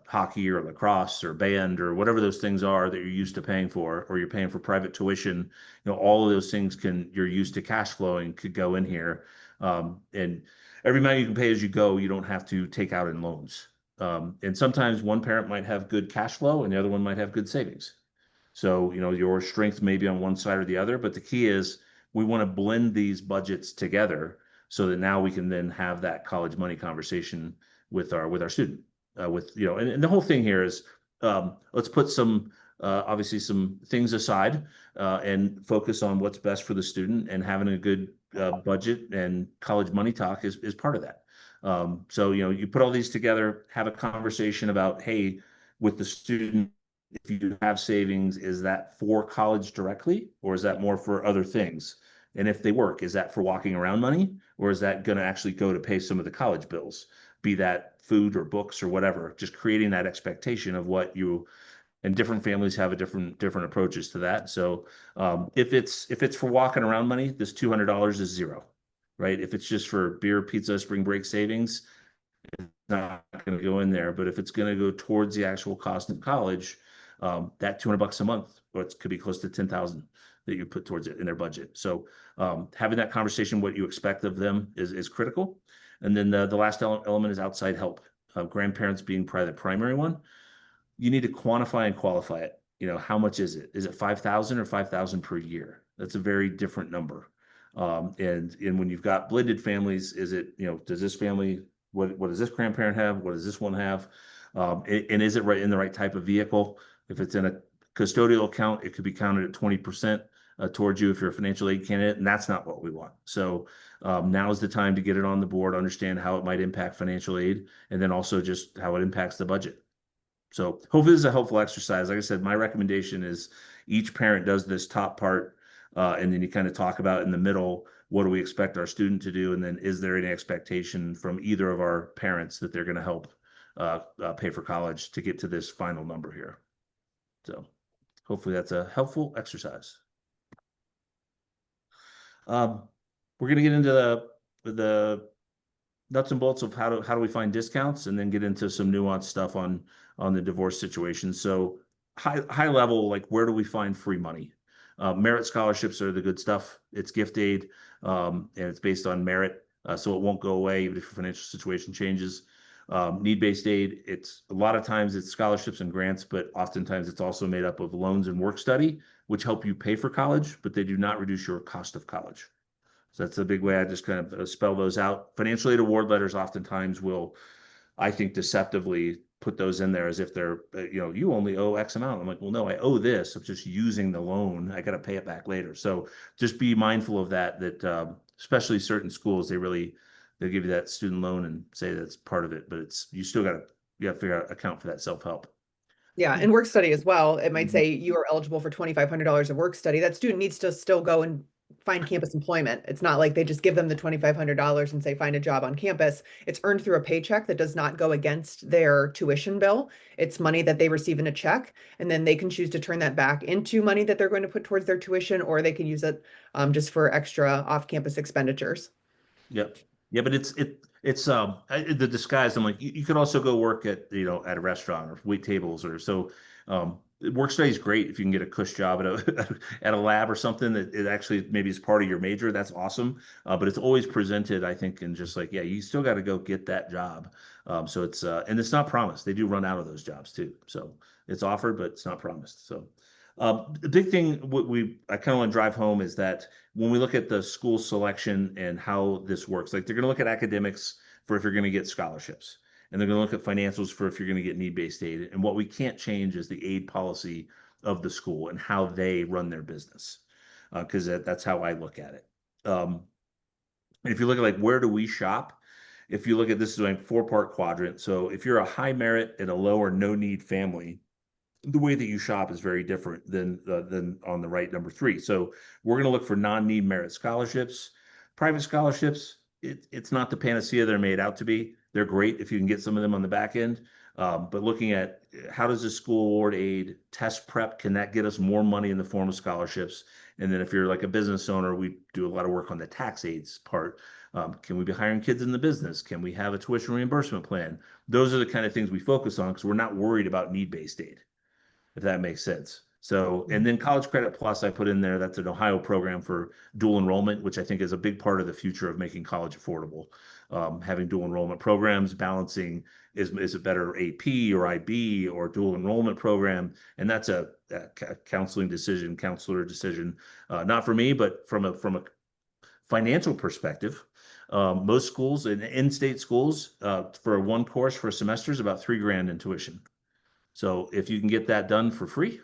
hockey or lacrosse or band or whatever those things are that you're used to paying for, or you're paying for private tuition, all of those things you're used to cash flowing could go in here. And every money you can pay as you go, you don't have to take out in loans. And sometimes one parent might have good cash flow and the other one might have good savings. So, your strength may be on one side or the other, but the key is we want to blend these budgets together so that now we can then have that college money conversation with our student. And the whole thing here is let's put obviously some things aside and focus on what's best for the student, and having a good budget and college money talk is part of that. So you put all these together, have a conversation about, hey, with the student, if you have savings, is that for college directly, or is that more for other things? And if they work, is that for walking around money, or is that going to actually go to pay some of the college bills, be that food or books or whatever? Just creating that expectation of and different families have a different approaches to that. So if it's for walking around money, this $200 is zero. right? If it's just for beer, pizza, spring break savings, not going to go in there. But if it's going to go towards the actual cost of college, that $200 a month, or it could be close to 10,000 that you put towards it in their budget. So having that conversation, what you expect of them is critical. And then the last element is outside help. Grandparents being probably the primary one. You need to quantify and qualify it. How much is it? Is it 5,000 or 5,000 per year? That's a very different number. And when you've got blended families, is it, does this family, what does this grandparent have? What does this one have? And is it right in the right type of vehicle? If it's in a custodial account, it could be counted at 20% towards you if you're a financial aid candidate, and that's not what we want. So now is the time to get it on the board, understand how it might impact financial aid, and then also just how it impacts the budget. So hopefully this is a helpful exercise. Like I said, my recommendation is each parent does this top part, and then you kind of talk about in the middle, what do we expect our student to do? And then is there any expectation from either of our parents that they're going to help pay for college to get to this final number here? So hopefully that's a helpful exercise. We're going to get into the nuts and bolts of how do we find discounts, and then get into some nuanced stuff on the divorce situation. So high level, like where do we find free money? Merit scholarships are the good stuff. It's gift aid, and it's based on merit, so it won't go away even if your financial situation changes. Need-based aid, it's a lot of times it's scholarships and grants, but oftentimes it's also made up of loans and work study, which help you pay for college, but they do not reduce your cost of college. So that's a big way I just kind of spell those out. Financial aid award letters oftentimes will, I think, deceptively put those in there as if they're, you only owe X amount. I'm like, well, no, I owe this. I'm just using the loan. I got to pay it back later. So just be mindful of that, especially certain schools, they'll give you that student loan and say that's part of it, but you got to figure out, account for that self-help. Yeah, and work study as well. It might Mhm. say you are eligible for $2,500 of work study. That student needs to still go and find campus employment. It's not like they just give them the $2,500 and say, find a job on campus. It's earned through a paycheck that does not go against their tuition bill. It's money that they receive in a check, and then they can choose to turn that back into money that they're going to put towards their tuition, or they can use it just for extra off-campus expenditures. Yep. Yeah, but the disguise. I'm like, you could also go work at at a restaurant or wait tables or so. Work study is great if you can get a cush job at a at a lab or something that it actually maybe is part of your major. That's awesome. But it's always presented, I think, in just like, yeah, you still got to go get that job. So and it's not promised. They do run out of those jobs too. So it's offered, but it's not promised. So the big thing I kind of want to drive home is that when we look at the school selection and how this works, like they're going to look at academics for if you're going to get scholarships, and they're going to look at financials for if you're going to get need-based aid. And what we can't change is the aid policy of the school and how they run their business, because that's how I look at it. And if you look at like where do we shop, if you look at this is like four-part quadrant. So if you're a high merit and a low or no need family, the way that you shop is very different than on the right number three. So we're going to look for non-need merit scholarships, private scholarships. It's not the panacea they're made out to be. They're great if you can get some of them on the back end. But looking at how does the school award aid, test prep, can that get us more money in the form of scholarships? And then if you're like a business owner, we do a lot of work on the tax aids part. Can we be hiring kids in the business? Can we have a tuition reimbursement plan? Those are the kind of things we focus on because we're not worried about need-based aid, if that makes sense. So, and then College Credit Plus, I put in there. That's an Ohio program for dual enrollment, which I think is a big part of the future of making college affordable. Having dual enrollment programs, balancing is it better AP or IB or dual enrollment program, and that's a counseling decision, counselor decision, not for me, but from a financial perspective. Most schools and in-state schools for one course for a semester is about $3,000 in tuition. So if you can get that done for free,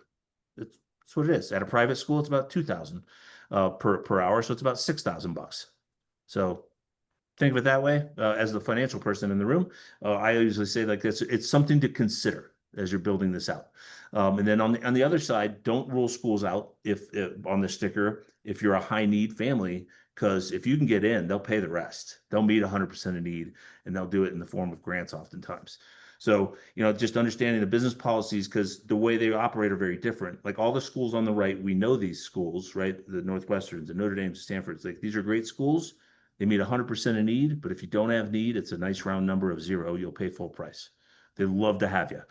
that's what it is. At a private school, it's about 2,000 per hour, so it's about $6,000. So think of it that way. As the financial person in the room, I usually say like this: it's something to consider as you're building this out. And then on the other side, don't rule schools out if on the sticker if you're a high need family, because if you can get in, they'll pay the rest. They'll meet 100% of need, and they'll do it in the form of grants oftentimes. So, just understanding the business policies, because the way they operate are very different. Like all the schools on the right, we know these schools, right? The Northwesterns, the Notre Dames, Stanfords, like these are great schools. They meet 100% of need, but if you don't have need, it's a nice round number of 0. You'll pay full price. They'd love to have you.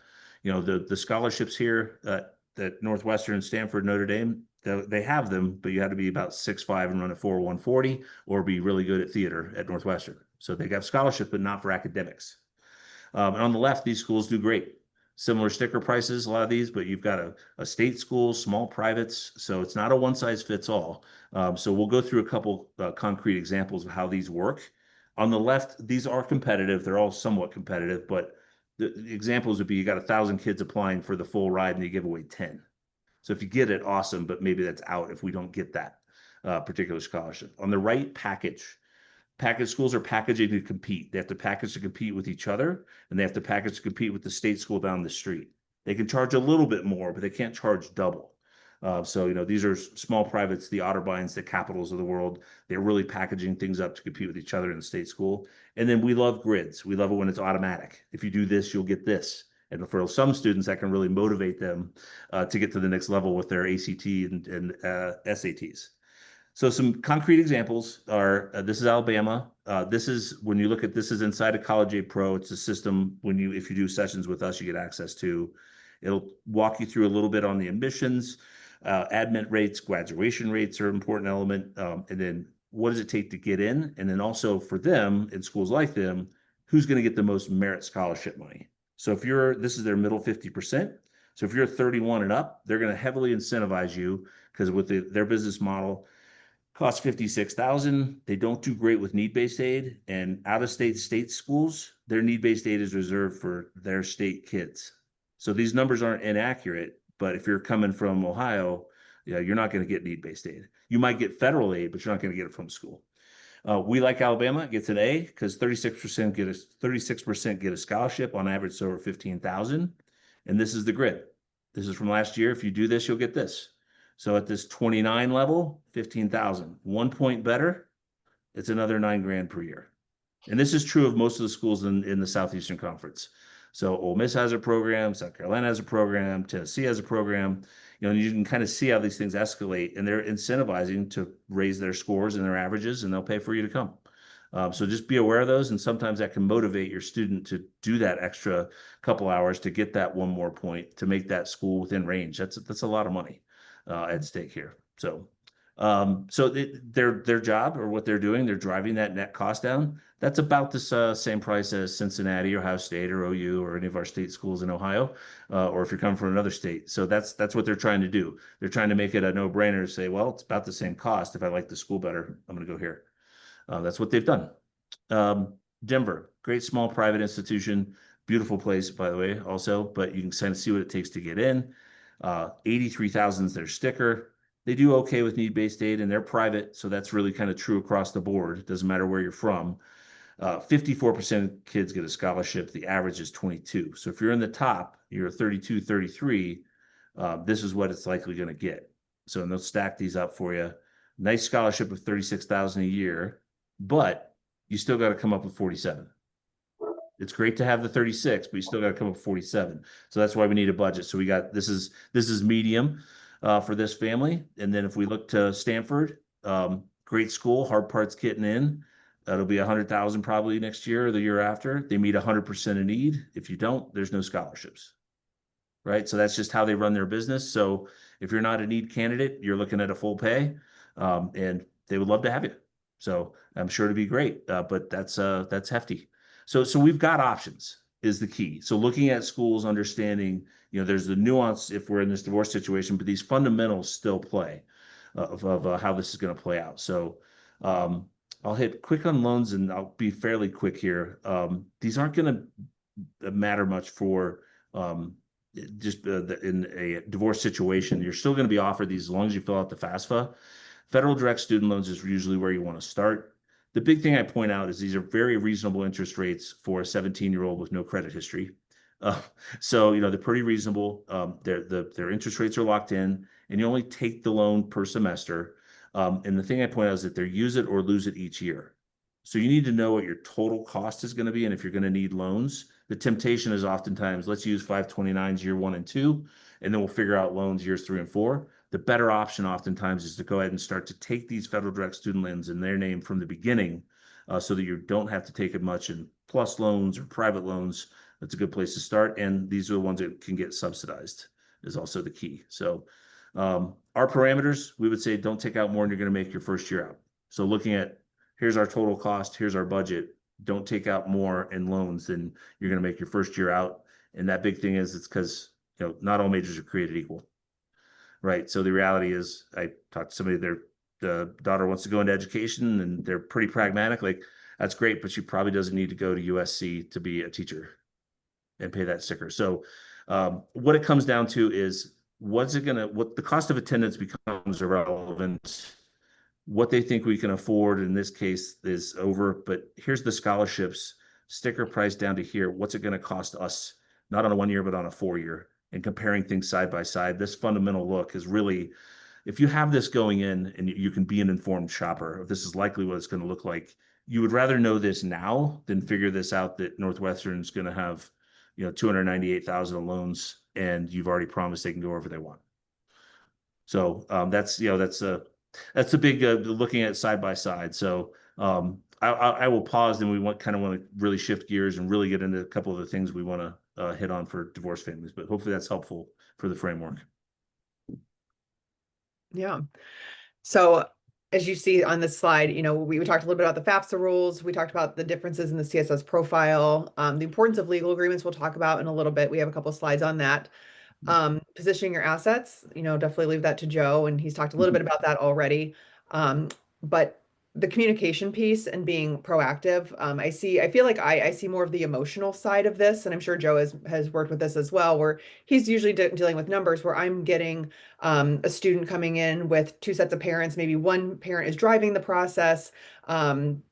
You know, the scholarships here at Northwestern, Stanford, Notre Dame, they have them, but you have to be about 6'5" and run a 4.140 or be really good at theater at Northwestern. So they have scholarships, but not for academics. And on the left, these schools do great. Similar sticker prices, a lot of these, but you've got a state school, small privates. So it's not a one size fits all. So we'll go through a couple concrete examples of how these work. On the left, these are competitive. They're all somewhat competitive, but the examples would be you got 1,000 kids applying for the full ride and you give away 10. So if you get it, awesome, but maybe that's out if we don't get that particular scholarship. On the right, package schools are packaging to compete. They have to package to compete with each other, and they have to package to compete with the state school down the street. They can charge a little bit more, but they can't charge double. So, you know, these are small privates, the Otterbeins, the Capitals of the world. They're really packaging things up to compete with each other in the state school. And then we love grids. We love it when it's automatic. If you do this, you'll get this. And for some students, that can really motivate them to get to the next level with their ACT and SATs. So some concrete examples are, this is Alabama. This is, when you look at, this is inside of College Aid Pro. It's a system if you do sessions with us, you get access to. It'll walk you through a little bit on the admissions, admit rates, graduation rates are an important element. And then what does it take to get in? And then also for them in schools like them, who's going to get the most merit scholarship money? So if this is their middle 50%. So if you're 31 and up, they're going to heavily incentivize you because with their business model, costs 56,000. They don't do great with need-based aid, and out-of-state state schools, their need-based aid is reserved for their state kids. So these numbers aren't inaccurate, but if you're coming from Ohio, you're not going to get need-based aid. You might get federal aid, but you're not going to get it from school. We like Alabama, it gets an A because 36% get a scholarship on average, so over 15,000. And this is the grid. This is from last year. If you do this, you'll get this. So at this 29 level, 15,000. 1 point better, it's another $9,000 per year. And this is true of most of the schools in the Southeastern Conference. So Ole Miss has a program, South Carolina has a program, Tennessee has a program. You know, you can kind of see how these things escalate, and they're incentivizing to raise their scores and their averages, and they'll pay for you to come. So just be aware of those, and sometimes that can motivate your student to do that extra couple hours to get that 1 more point to make that school within range. That's a lot of money at stake here. So their job or what they're doing, they're driving that net cost down. That's about the same price as Cincinnati or Ohio State or OU or any of our state schools in Ohio, or if you're coming from another state. So that's what they're trying to do. They're trying to make it a no-brainer to say, well, it's about the same cost. If I like the school better, I'm going to go here. That's what they've done. Denver, great small private institution, beautiful place, by the way, also, but you can kind of see what it takes to get in. 83,000 is their sticker. They do okay with need-based aid, and they're private, so that's really kind of true across the board. It doesn't matter where you're from. 54% of kids get a scholarship. The average is 22. So if you're in the top, you're 32, 33, this is what it's likely going to get. So they'll stack these up for you. Nice scholarship of 36,000 a year, but you still got to come up with 47. It's great to have the 36, but you still got to come up with 47. So that's why we need a budget. So we got, this is medium for this family. And then if we look to Stanford, great school, hard parts getting in. That'll be 100,000 probably next year or the year after. They meet 100% of need. If you don't, there's no scholarships, right? So that's just how they run their business. So if you're not a need candidate, you're looking at a full pay, and they would love to have you. So I'm sure it'd be great, but that's hefty. So we've got options is the key. So looking at schools, understanding, there's the nuance if we're in this divorce situation, but these fundamentals still play of how this is going to play out. So I'll hit quick on loans, and I'll be fairly quick here. These aren't going to matter much for just in a divorce situation. You're still going to be offered these as long as you fill out the FAFSA. Federal direct student loans is usually where you want to start. The big thing I point out is these are very reasonable interest rates for a 17-year-old with no credit history. So they're pretty reasonable. Their interest rates are locked in, and you only take the loan per semester. And the thing I point out is that they're use it or lose it each year. So you need to know what your total cost is going to be, and if you're going to need loans. The temptation is oftentimes, let's use 529s year 1 and 2, and then we'll figure out loans years 3 and 4. The better option oftentimes is to go ahead and start to take these federal direct student loans in their name from the beginning, so that you don't have to take as much in plus loans or private loans. That's a good place to start. And these are the ones that can get subsidized is also the key. So our parameters, we would say don't take out more than you're going to make your first year out. So looking at here's our total cost, here's our budget. Don't take out more in loans than you're going to make your first year out. And that big thing is it's because not all majors are created equal, right? So the reality is, I talked to somebody, the daughter wants to go into education, and they're pretty pragmatic. Like that's great, but she probably doesn't need to go to USC to be a teacher and pay that sticker. So what it comes down to is what the cost of attendance becomes irrelevant. What they think we can afford in this case is over, but here's the scholarships sticker price down to here. What's it going to cost us, not on a 1 year, but on a 4 year, and comparing things side by side. This fundamental look is really, if you have this going in and you can be an informed shopper, if this is likely what it's going to look like, you would rather know this now than figure this out that Northwestern's going to have 298,000 in loans, and you've already promised they can go wherever they want. So that's a big looking at side by side. So I will pause, and we want to really shift gears and really get into a couple of the things we want to hit on for divorced families. But hopefully that's helpful for the framework. Yeah. So as you see on this slide, we talked a little bit about the FAFSA rules. We talked about the differences in the CSS profile, the importance of legal agreements we'll talk about in a little bit. We have a couple of slides on that. Positioning your assets, definitely leave that to Joe, and he's talked a little bit about that already. But the communication piece and being proactive, I feel like I see more of the emotional side of this, and I'm sure Joe has worked with this as well, where he's usually dealing with numbers, where I'm getting a student coming in with two sets of parents. Maybe one parent is driving the process. And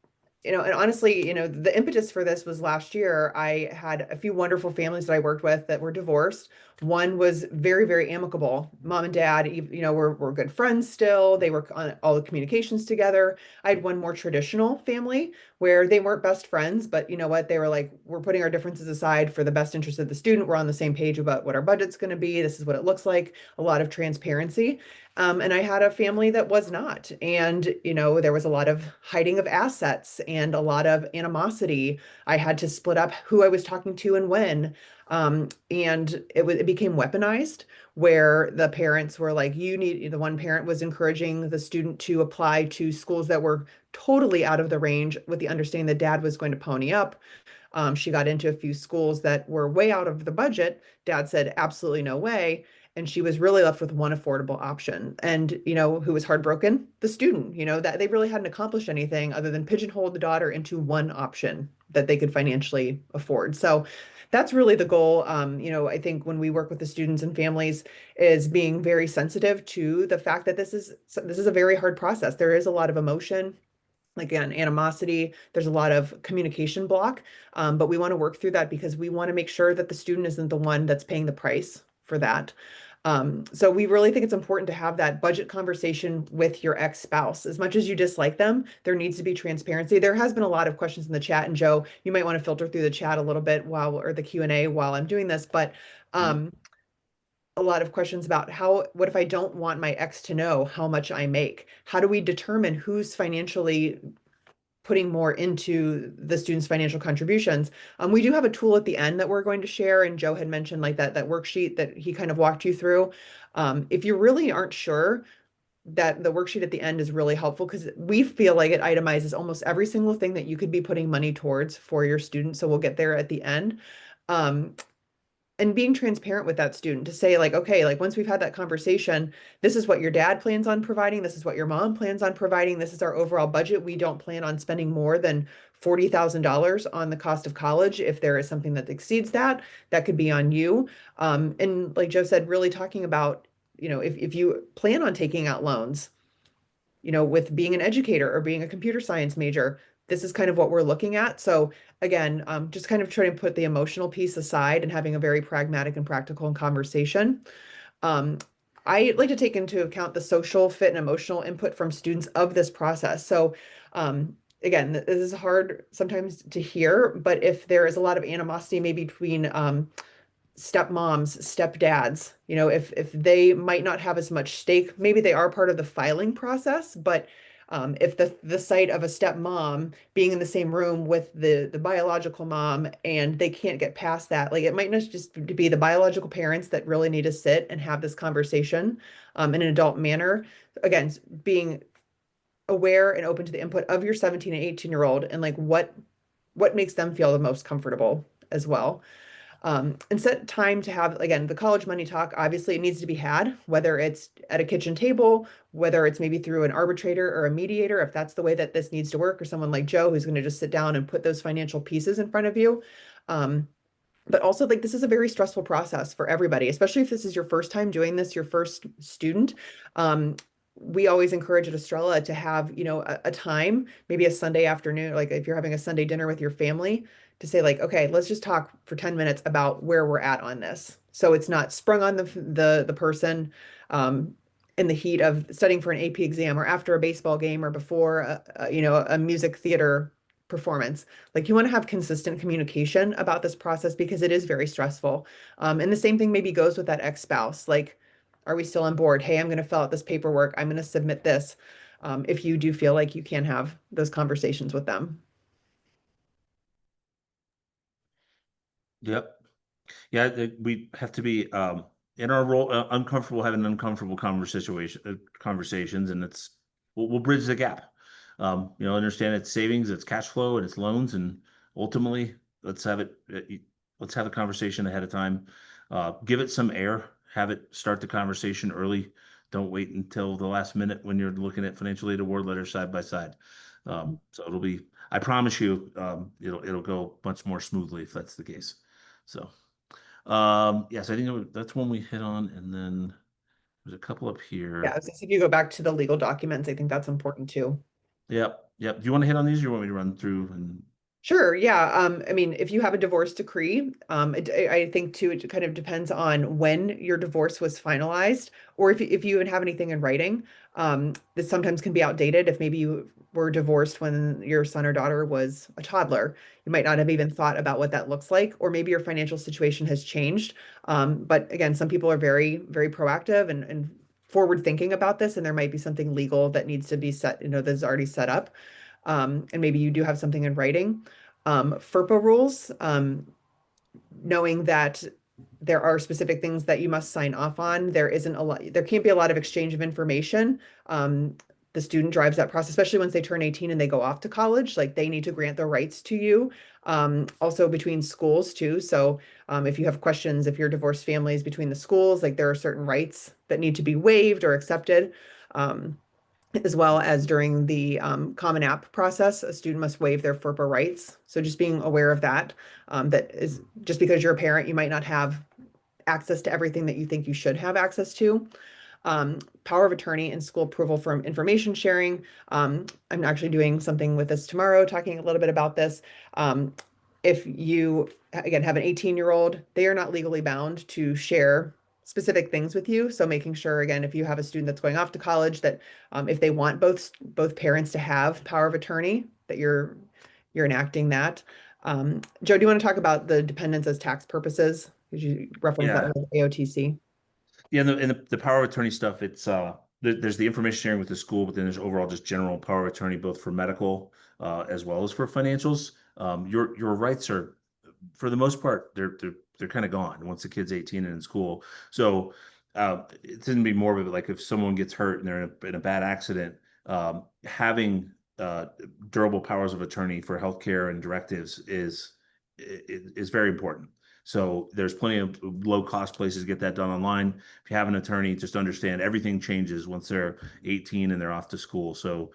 honestly, the impetus for this was last year. I had a few wonderful families that I worked with that were divorced. One was very, very amicable. Mom and dad, were good friends still. They were on all the communications together. I had one more traditional family where they weren't best friends, but you know what? They were like, we're putting our differences aside for the best interest of the student. We're on the same page about what our budget's going to be. This is what it looks like. A lot of transparency. And I had a family that was not. And, there was a lot of hiding of assets and a lot of animosity. I had to split up who I was talking to and when. And it became weaponized, where the parents were like, the one parent was encouraging the student to apply to schools that were totally out of the range, with the understanding that dad was going to pony up. She got into a few schools that were way out of the budget. Dad said, absolutely no way. And she was really left with one affordable option. And, who was heartbroken? The student, that they really hadn't accomplished anything other than pigeonhole the daughter into one option that they could financially afford. So that's really the goal. I think when we work with the students and families, is being very sensitive to the fact that this is a very hard process. There is a lot of emotion, again, animosity. There's a lot of communication block, but we want to work through that because we want to make sure that the student isn't the one that's paying the price for that. So we really think it's important to have that budget conversation with your ex-spouse. As much as you dislike them, there needs to be transparency. There has been a lot of questions in the chat, and Joe, you might want to filter through the chat a little bit or the Q&A while I'm doing this, but a lot of questions about what if I don't want my ex to know how much I make? How do we determine who's financially putting more into the students' financial contributions? We do have a tool at the end that we're going to share, and Joe had mentioned like that worksheet that he kind of walked you through. If you really aren't sure, that the worksheet at the end is really helpful because we feel like it itemizes almost every single thing that you could be putting money towards for your student. So we'll get there at the end. And being transparent with that student to say like, okay, like once we've had that conversation, this is what your dad plans on providing. This is what your mom plans on providing. This is our overall budget. We don't plan on spending more than $40,000 on the cost of college. If there is something that exceeds that, that could be on you. And like Joe said, really talking about, if you plan on taking out loans, with being an educator or being a computer science major, this is kind of what we're looking at. So again, just kind of trying to put the emotional piece aside and having a very pragmatic and practical conversation. I like to take into account the social fit and emotional input from students of this process. So again, this is hard sometimes to hear, but if there is a lot of animosity maybe between stepmoms, stepdads, if they might not have as much stake, maybe they are part of the filing process, but If the sight of a stepmom being in the same room with the biological mom and they can't get past that, like it might not just be the biological parents that really need to sit and have this conversation in an adult manner. Again, being aware and open to the input of your 17 and 18-year-old and like what makes them feel the most comfortable as well. And set time to have, again, the college money talk. Obviously, it needs to be had, whether it's at a kitchen table, whether it's maybe through an arbitrator or a mediator, if that's the way that this needs to work, or someone like Joe who's going to just sit down and put those financial pieces in front of you. Um, but also, like, this is a very stressful process for everybody, especially if this is your first time doing this, your first student. Um, we always encourage at Estrella to have, a time, maybe a Sunday afternoon, like if you're having a Sunday dinner with your family, to say like, okay, let's just talk for 10 minutes about where we're at on this. So it's not sprung on the person in the heat of studying for an AP exam or after a baseball game or before a music theater performance. Like you want to have consistent communication about this process because it is very stressful. And the same thing maybe goes with that ex-spouse. Like, are we still on board? Hey, I'm going to fill out this paperwork. I'm going to submit this. If you do feel like you can have those conversations with them. Yep. Yeah, we have to be in our role uncomfortable having uncomfortable conversations, and we'll bridge the gap. Understand it's savings, it's cash flow, and it's loans, and ultimately let's have it. Let's have a conversation ahead of time. Give it some air. Have it start the conversation early. Don't wait until the last minute when you're looking at financial aid award letters side by side. So it'll be. I promise you, it'll go much more smoothly if that's the case. So. Yes, I think that's one we hit on, and then there's a couple up Yeah, here. if you go back to the legal documents, I think that's important too. Yep, yep. Do you want to hit on these, or you want me to run through? And Sure. Yeah. I mean, if you have a divorce decree, I think too, it kind of depends on when your divorce was finalized, or if you even have anything in writing. This sometimes can be outdated. If maybe you were divorced when your son or daughter was a toddler, you might not have even thought about what that looks like, or maybe your financial situation has changed. But again, some people are very, very proactive and forward thinking about this, and there might be something legal that needs to be set, that's already set up. And maybe you do have something in writing. FERPA rules, knowing that there are specific things that you must sign off on. There can't be a lot of exchange of information. The student drives that process, especially once they turn 18 and they go off to college, like they need to grant their rights to you. Also between schools too. So if you have questions, if you're divorced families between the schools, like there are certain rights that need to be waived or accepted. As well as during the Common App process, a student must waive their FERPA rights. So just being aware of that, that is just because you're a parent, you might not have access to everything that you think you should have access to. Power of attorney and school approval from information sharing. I'm actually doing something with this tomorrow, talking a little bit about this. If you, again, have an 18-year-old, they are not legally bound to share specific things with you. So making sure, again, if you have a student that's going off to college, that if they want both parents to have power of attorney, that you're enacting that. Joe, do you want to talk about the dependents as tax purposes? Because you referenced that yeah, with AOTC. yeah, and the power of attorney stuff. It's there's the information sharing with the school, but then there's overall just general power of attorney, both for medical as well as for financials. Your rights are, for the most part, they're kind of gone once the kid's 18 and in school. So it's going to be more of like if someone gets hurt and they're in a bad accident, having durable powers of attorney for healthcare and directives is very important. So there's plenty of low cost places to get that done online. If you have an attorney, just understand everything changes once they're 18 and they're off to school. So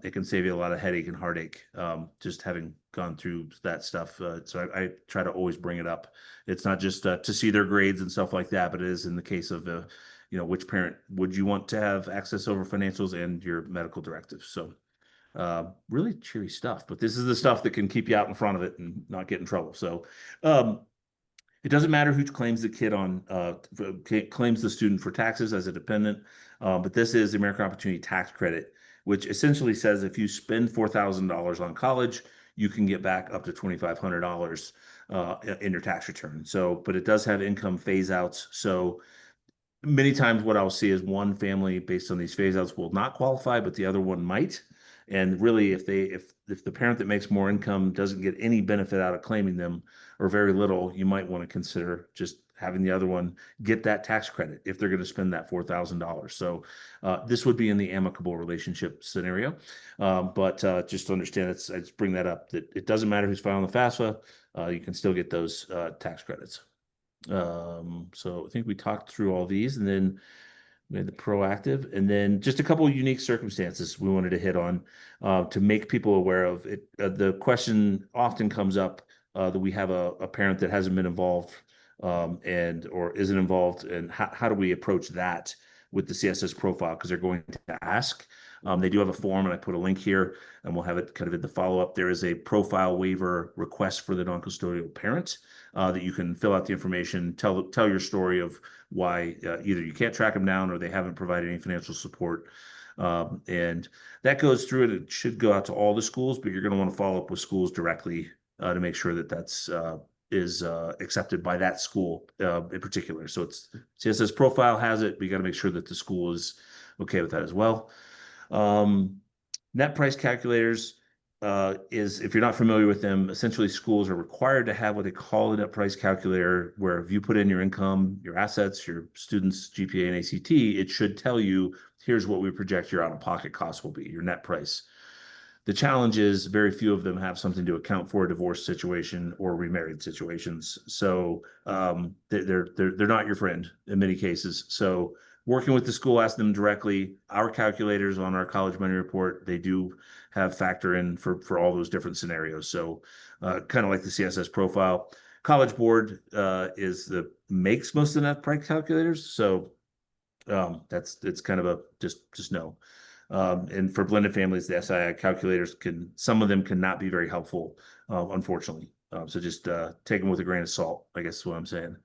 it can save you a lot of headache and heartache, just having gone through that stuff. So I try to always bring it up. It's not just to see their grades and stuff like that, but it is in the case of, which parent would you want to have access over financials and your medical directives. So really cheery stuff, but this is the stuff that can keep you out in front of it and not get in trouble. So um, it doesn't matter who claims the kid on claims the student for taxes as a dependent, but this is the American Opportunity Tax Credit, which essentially says if you spend $4,000 on college, you can get back up to $2,500 in your tax return. So, but it does have income phase outs. So Many times what I'll see is one family based on these phase outs will not qualify, but the other one might. And really, if the parent that makes more income doesn't get any benefit out of claiming them or very little, you might want to consider just having the other one get that tax credit if they're going to spend that $4,000. So this would be in the amicable relationship scenario. But just to understand, I just bring that up that it doesn't matter who's filing the FAFSA, you can still get those tax credits. So I think we talked through all these, and then we had the proactive, and then just a couple of unique circumstances we wanted to hit on to make people aware of it. The question often comes up that we have a parent that hasn't been involved and or isn't involved, and how do we approach that with the CSS profile? Because they're going to ask. They do have a form, and I put a link here, and we'll have it kind of in the follow-up. There is a profile waiver request for the non-custodial parent that you can fill out the information, tell your story of why either you can't track them down or they haven't provided any financial support. And that goes through, and it should go out to all the schools, but you're going to want to follow up with schools directly to make sure that that's is accepted by that school in particular. So it's CSS profile has it, but you got to make sure that the school is okay with that as well. Net price calculators is, if you're not familiar with them, essentially schools are required to have what they call a net price calculator, where if you put in your income, your assets, your students' GPA and ACT, it should tell you, here's what we project your out-of-pocket costs will be, your net price. The challenge is very few of them have something to account for a divorce situation or remarried situations. So they're not your friend in many cases. So working with the school, ask them directly. Our calculators on our college money report, they do have factor in for all those different scenarios. So kind of like the CSS profile. College Board makes most of the net price calculators. So it's kind of a just no. And for blended families, the SII calculators some of them cannot be very helpful, unfortunately. So just take them with a grain of salt, I guess is what I'm saying.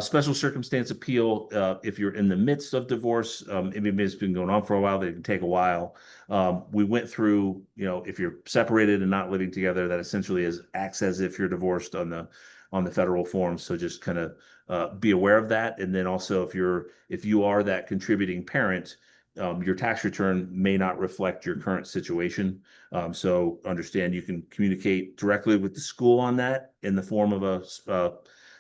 Special circumstance appeal. If you're in the midst of divorce, maybe it's been going on for a while, they can take a while. We went through, if you're separated and not living together, that essentially acts as if you're divorced on the federal form. So just kind of be aware of that. And then also if you are that contributing parent, your tax return may not reflect your current situation. So understand you can communicate directly with the school on that in the form of a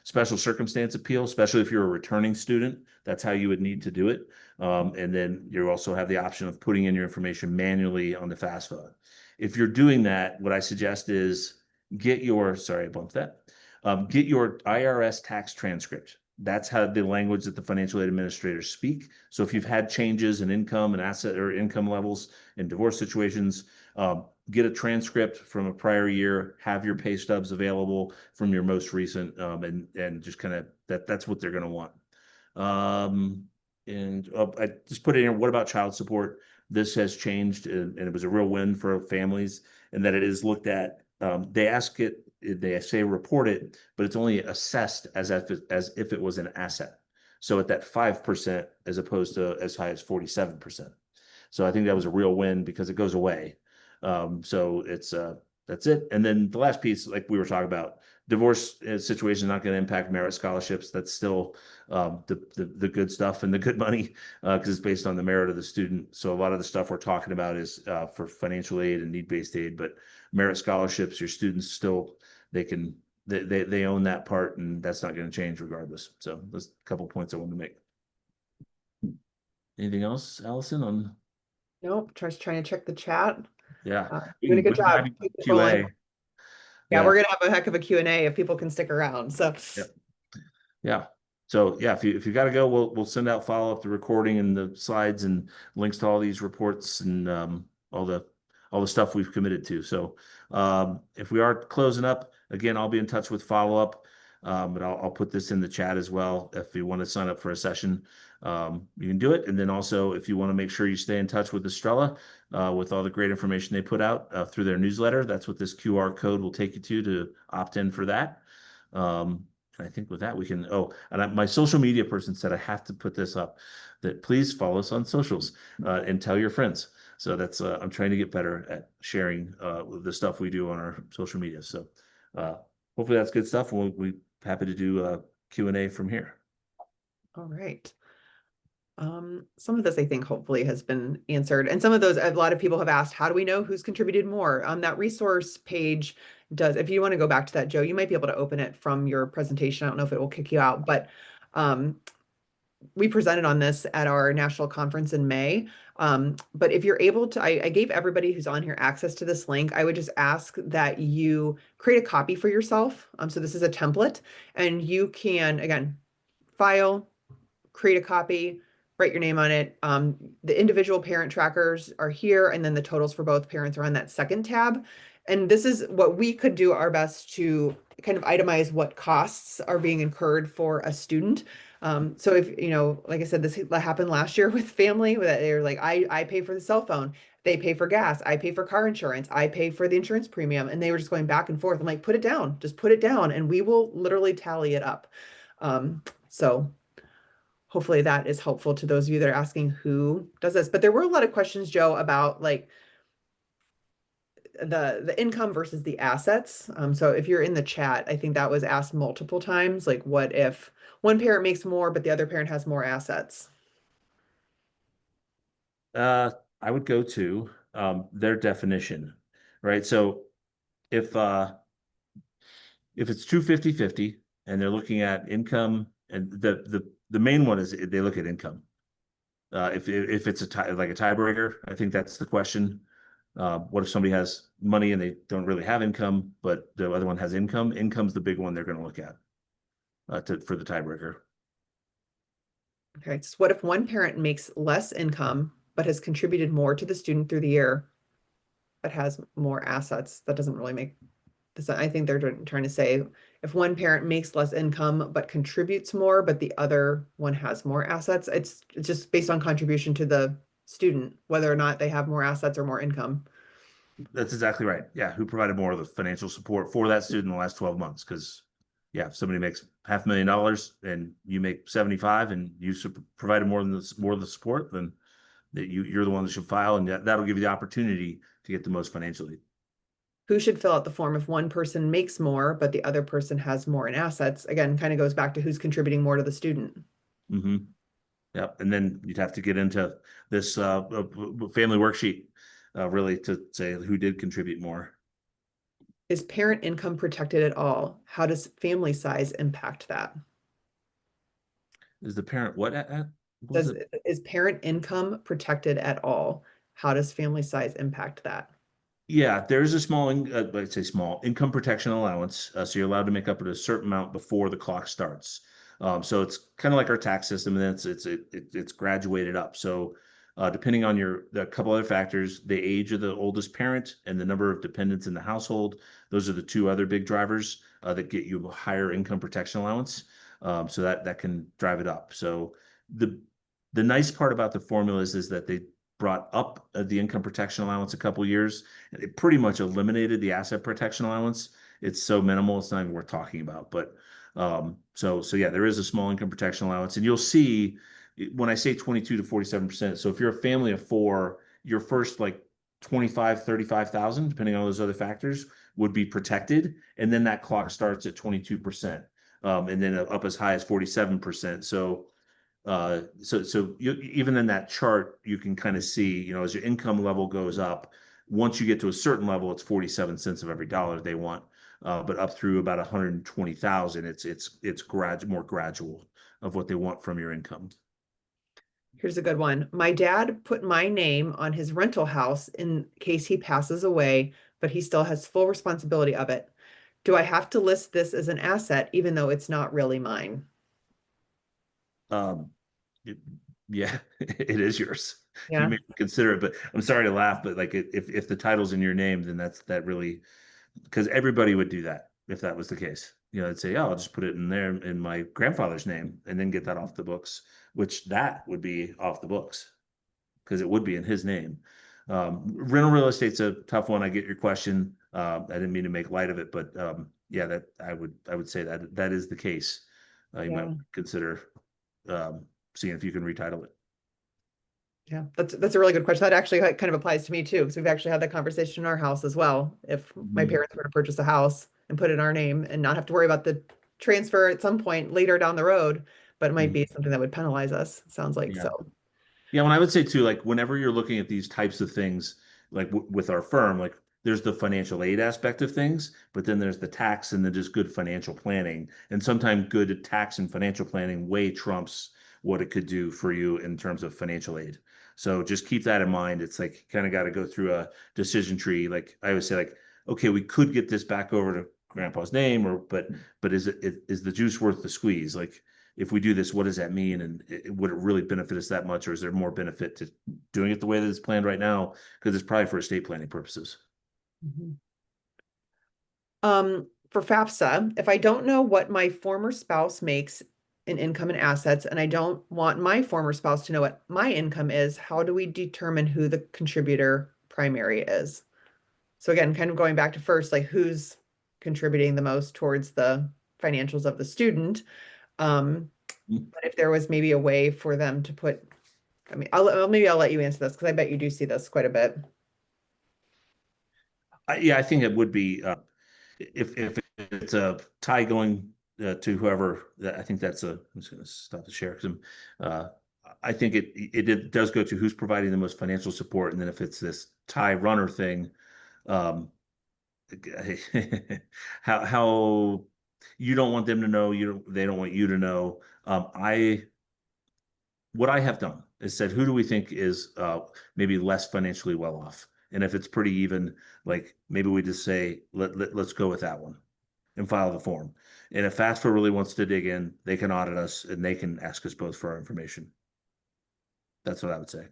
special circumstance appeal, especially if you're a returning student. That's how you would need to do it. And then you also have the option of putting in your information manually on the FAFSA. If you're doing that, what I suggest is get your IRS tax transcript. That's how the language that the financial aid administrators speak. So if you've had changes in income and asset or income levels in divorce situations, get a transcript from a prior year, have your pay stubs available from your most recent, and just kind of that's what they're going to want. I just put it in, what about child support? This has changed, and it was a real win for families, and that it is looked at. They say report it, but it's only assessed as if it was an asset. So at that 5% as opposed to as high as 47%. So I think that was a real win because it goes away. So that's it. And then the last piece, like we were talking about, divorce situation is not going to impact merit scholarships. That's still the good stuff and the good money because it's based on the merit of the student. So a lot of the stuff we're talking about is for financial aid and need-based aid, but merit scholarships, your students still, they own that part, and that's not going to change regardless. So there's a couple points I wanted to make. Anything else, Alyson, on? Nope, just trying to check the chat. Yeah. Doing a good job. QA. Yeah, we're gonna have a heck of a Q&A if people can stick around. So yeah. So yeah, if you got to go, we'll send out follow up the recording and the slides and links to all these reports and all the stuff we've committed to. So if we are closing up, again, I'll be in touch with follow up, but I'll put this in the chat as well. If you want to sign up for a session, you can do it. And then also, if you want to make sure you stay in touch with Estrela with all the great information they put out through their newsletter, that's what this QR code will take you to opt in for that. I think with that we can. And my social media person said I have to put this up. That please follow us on socials and tell your friends. So that's I'm trying to get better at sharing the stuff we do on our social media. So hopefully that's good stuff. We'll be happy to do Q&A from here. All right. Some of this I think hopefully has been answered. And some of those, a lot of people have asked, how do we know who's contributed more? That resource page does, if you want to go back to that, Joe, you might be able to open it from your presentation. I don't know if it will kick you out, but we presented on this at our national conference in May. But if you're able to, I gave everybody who's on here access to this link. I would just ask that you create a copy for yourself. So this is a template, and you can, again, file, create a copy, write your name on it. The individual parent trackers are here, and then the totals for both parents are on that second tab. And this is what we could do our best to kind of itemize what costs are being incurred for a student. So if, like I said, this happened last year with family, that they're like, I pay for the cell phone, they pay for gas, I pay for car insurance, I pay for the insurance premium, and they were just going back and forth. I'm like, put it down, just put it down, and we will literally tally it up. So hopefully that is helpful to those of you that are asking who does this. But there were a lot of questions, Joe, about like the income versus the assets. So if you're in the chat, I think that was asked multiple times. Like, what if one parent makes more, but the other parent has more assets? I would go to their definition, right? So if it's two 50-50 and they're looking at income, and the main one is they look at income. If it's like a tiebreaker, I think that's the question. What if somebody has money and they don't really have income, but the other one has income? Income's the big one they're going to look at for the tiebreaker. Okay, so what if one parent makes less income, but has contributed more to the student through the year, but has more assets? That doesn't really make this. I think they're trying to say if one parent makes less income, but contributes more, but the other one has more assets, it's just based on contribution to the student, whether or not they have more assets or more income. That's exactly right. Yeah, who provided more of the financial support for that student in the last 12 months? Because yeah, if somebody makes $500,000 and you make 75 and you provided more of the support, then you're the one that should file, and that'll give you the opportunity to get the most financially. Who should fill out the form if one person makes more, but the other person has more in assets? Again, kind of goes back to who's contributing more to the student. Mm-hmm. Yep. And then you'd have to get into this family worksheet really to say who did contribute more. Is parent income protected at all? How does family size impact that? Is the parent what Is parent income protected at all? How does family size impact that? Yeah, there's a small, let's say small income protection allowance. So you're allowed to make up at a certain amount before the clock starts. So it's kind of like our tax system, and then it's graduated up. So depending on the couple other factors, the age of the oldest parent and the number of dependents in the household, those are the two other big drivers that get you a higher income protection allowance. So that can drive it up. So the nice part about the formula is that they brought up the income protection allowance a couple years. It pretty much eliminated the asset protection allowance. It's so minimal, it's not even worth talking about. But so yeah, there is a small income protection allowance, and you'll see when I say 22 to 47%. So if you're a family of four, your first like 25, 35,000, depending on those other factors, would be protected, and then that clock starts at 22%, and then up as high as 47%. So even in that chart, you can kind of see, as your income level goes up, once you get to a certain level, it's 47 cents of every dollar they want. But up through about 120,000, it's more gradual of what they want from your income. Here's a good one. My dad put my name on his rental house in case he passes away, but he still has full responsibility of it. Do I have to list this as an asset, even though it's not really mine? Yeah, it is yours. You Yeah. may consider it, but I'm sorry to laugh, but like if the title's in your name, then that really, because everybody would do that if that was the case. I'd say, oh, I'll just put it in there in my grandfather's name and then get that off the books, which that would be off the books because it would be in his name. Rental real estate's a tough one. I get your question. I didn't mean to make light of it, but yeah, that I would say that is the case. You might consider seeing if you can retitle it. Yeah, that's a really good question. That actually kind of applies to me too, because we've actually had that conversation in our house as well. If my parents were to purchase a house and put it in our name and not have to worry about the transfer at some point later down the road, but it might Mhm. be something that would penalize us, sounds like. Yeah. So. Yeah, when I would say too, like whenever you're looking at these types of things, like with our firm, like there's the financial aid aspect of things, but then there's the tax and then just good financial planning. And sometimes good tax and financial planning way trumps what it could do for you in terms of financial aid. So just keep that in mind. It's like kind of got to go through a decision tree. Like I always say, like, okay, we could get this back over to grandpa's name, or but is the juice worth the squeeze? Like if we do this, what does that mean? And would it really benefit us that much, or is there more benefit to doing it the way that it's planned right now? Because it's probably for estate planning purposes. Mhm. For FAFSA, if I don't know what my former spouse makes in income and assets, and I don't want my former spouse to know what my income is, how do we determine who the contributor primary is? So again, kind of going back to first, like who's contributing the most towards the financials of the student. Um, but if there was maybe a way for them to put, I mean, maybe I'll let you answer this because I bet you do see this quite a bit. Yeah, I think it would be if it's a tie going to whoever. I think that's a. I'm just going to stop the share because uh, I think it does go to who's providing the most financial support, and then if it's this tie runner thing, um, how you don't want them to know, they don't want you to know. I what I have done is said, who do we think is maybe less financially well off? And if it's pretty even, like maybe we just say, let's go with that one and file the form. And if FAFSA really wants to dig in, they can audit us and they can ask us both for our information. That's what I would say.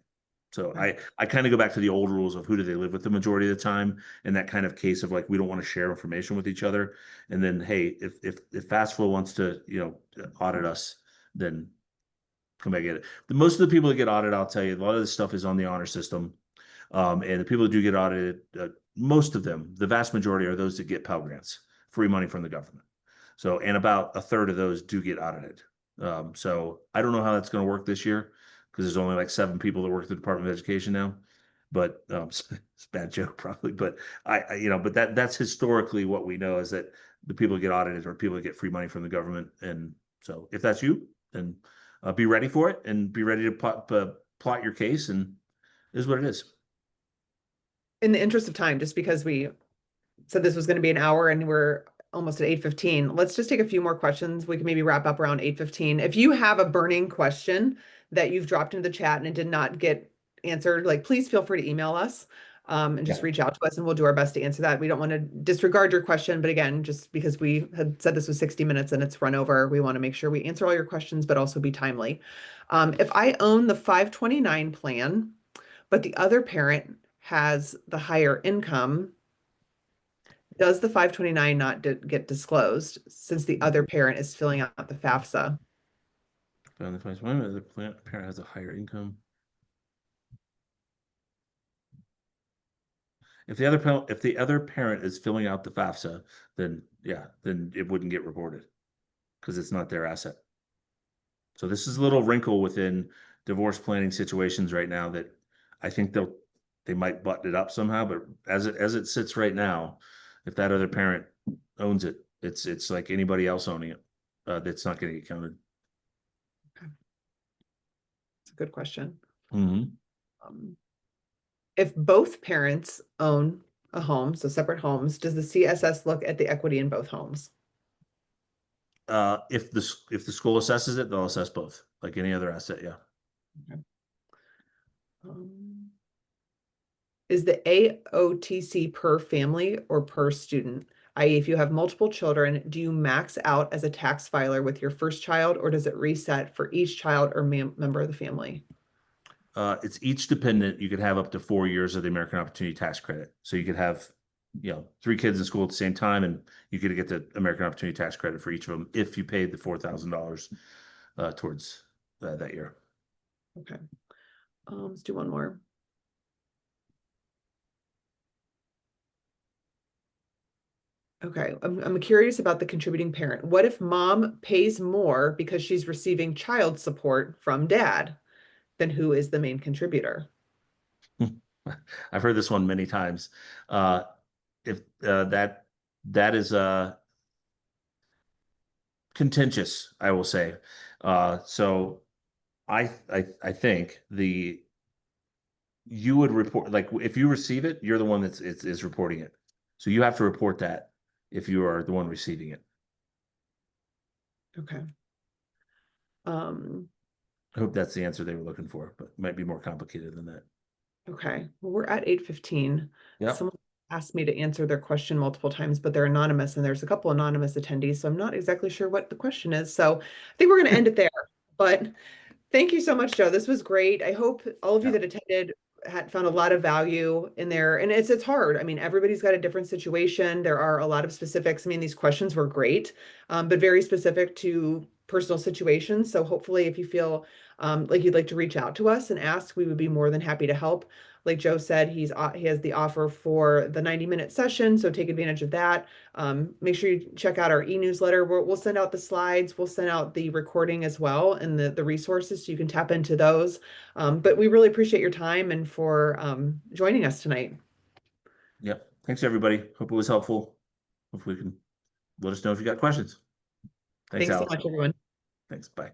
So I kind of go back to the old rules of who do they live with the majority of the time, and that kind of case of like we don't want to share information with each other. And then hey, if FastFlow wants to audit us, then come back get it. Most of the people that get audited, I'll tell you, a lot of this stuff is on the honor system. And the people that do get audited, most of them, the vast majority are those that get Pell Grants, free money from the government. So, and about a third of those do get audited. So I don't know how that's going to work this year because there's only like 7 people that work at the Department of Education now. But it's a bad joke probably. But but that's historically what we know is that the people that get audited are people that get free money from the government. And so if that's you, then be ready for it and be ready to plot your case. And it is what it is. In the interest of time, just because we said this was going to be an hour and we're almost at 8:15. Let's just take a few more questions. We can maybe wrap up around 8:15. If you have a burning question that you've dropped into the chat and it did not get answered, like please feel free to email us and just Yeah. reach out to us and we'll do our best to answer that. We don't want to disregard your question, but again, just because we had said this was 60 minutes and it's run over, we want to make sure we answer all your questions, but also be timely. If I own the 529 plan, but the other parent has the higher income, does the 529 not get disclosed since the other parent is filling out the FAFSA? Found the place. One the parent has a higher income. If the other parent is filling out the FAFSA, then yeah, then it wouldn't get reported because it's not their asset. So this is a little wrinkle within divorce planning situations right now that I think they might button it up somehow. But as it sits right now, if that other parent owns it, it's like anybody else owning it. That's not going to get counted. It's a good question. Hmm. Um, if both parents own a home, so separate homes, does the CSS look at the equity in both homes? If the school assesses it, they'll assess both, like any other asset. Yeah. Okay. Um, is the AOTC per family or per student? I.e., if you have multiple children, do you max out as a tax filer with your first child, or does it reset for each child or member of the family? It's each dependent. You could have up to 4 years of the American Opportunity Tax Credit. So you could have, 3 kids in school at the same time, and you could get the American Opportunity Tax Credit for each of them if you paid the $4,000 towards that year. Okay. Let's do one more. Okay, I'm curious about the contributing parent. What if mom pays more because she's receiving child support from dad? Then who is the main contributor? I've heard this one many times. If that is contentious, I will say. So I think you would report, like if you receive it, you're the one is reporting it. So you have to report that if you are the one receiving it. Okay. Um, I hope that's the answer they were looking for, but it might be more complicated than that. okay. Well, we're at 8:15. Yep. Someone asked me to answer their question multiple times, but they're anonymous and there's a couple anonymous attendees, so I'm not exactly sure what the question is. So I think we're going to end it there. But thank you so much, Joe. This was great. I hope all of you Yeah. that attended had found a lot of value in there. And it's hard. I mean, everybody's got a different situation. There are a lot of specifics. I mean, these questions were great, but very specific to personal situations. So hopefully, if you feel like you'd like to reach out to us and ask, we would be more than happy to help. Like Joe said, he has the offer for the 90-minute session, so take advantage of that. Make sure you check out our e-newsletter. We'll send out the slides. We'll send out the recording as well and the resources so you can tap into those. But we really appreciate your time and for joining us tonight. Yep. Thanks, everybody. Hope it was helpful. Hopefully, you can let us know if you got questions. Thanks, Thanks so Alex. much, everyone. Thanks. Bye.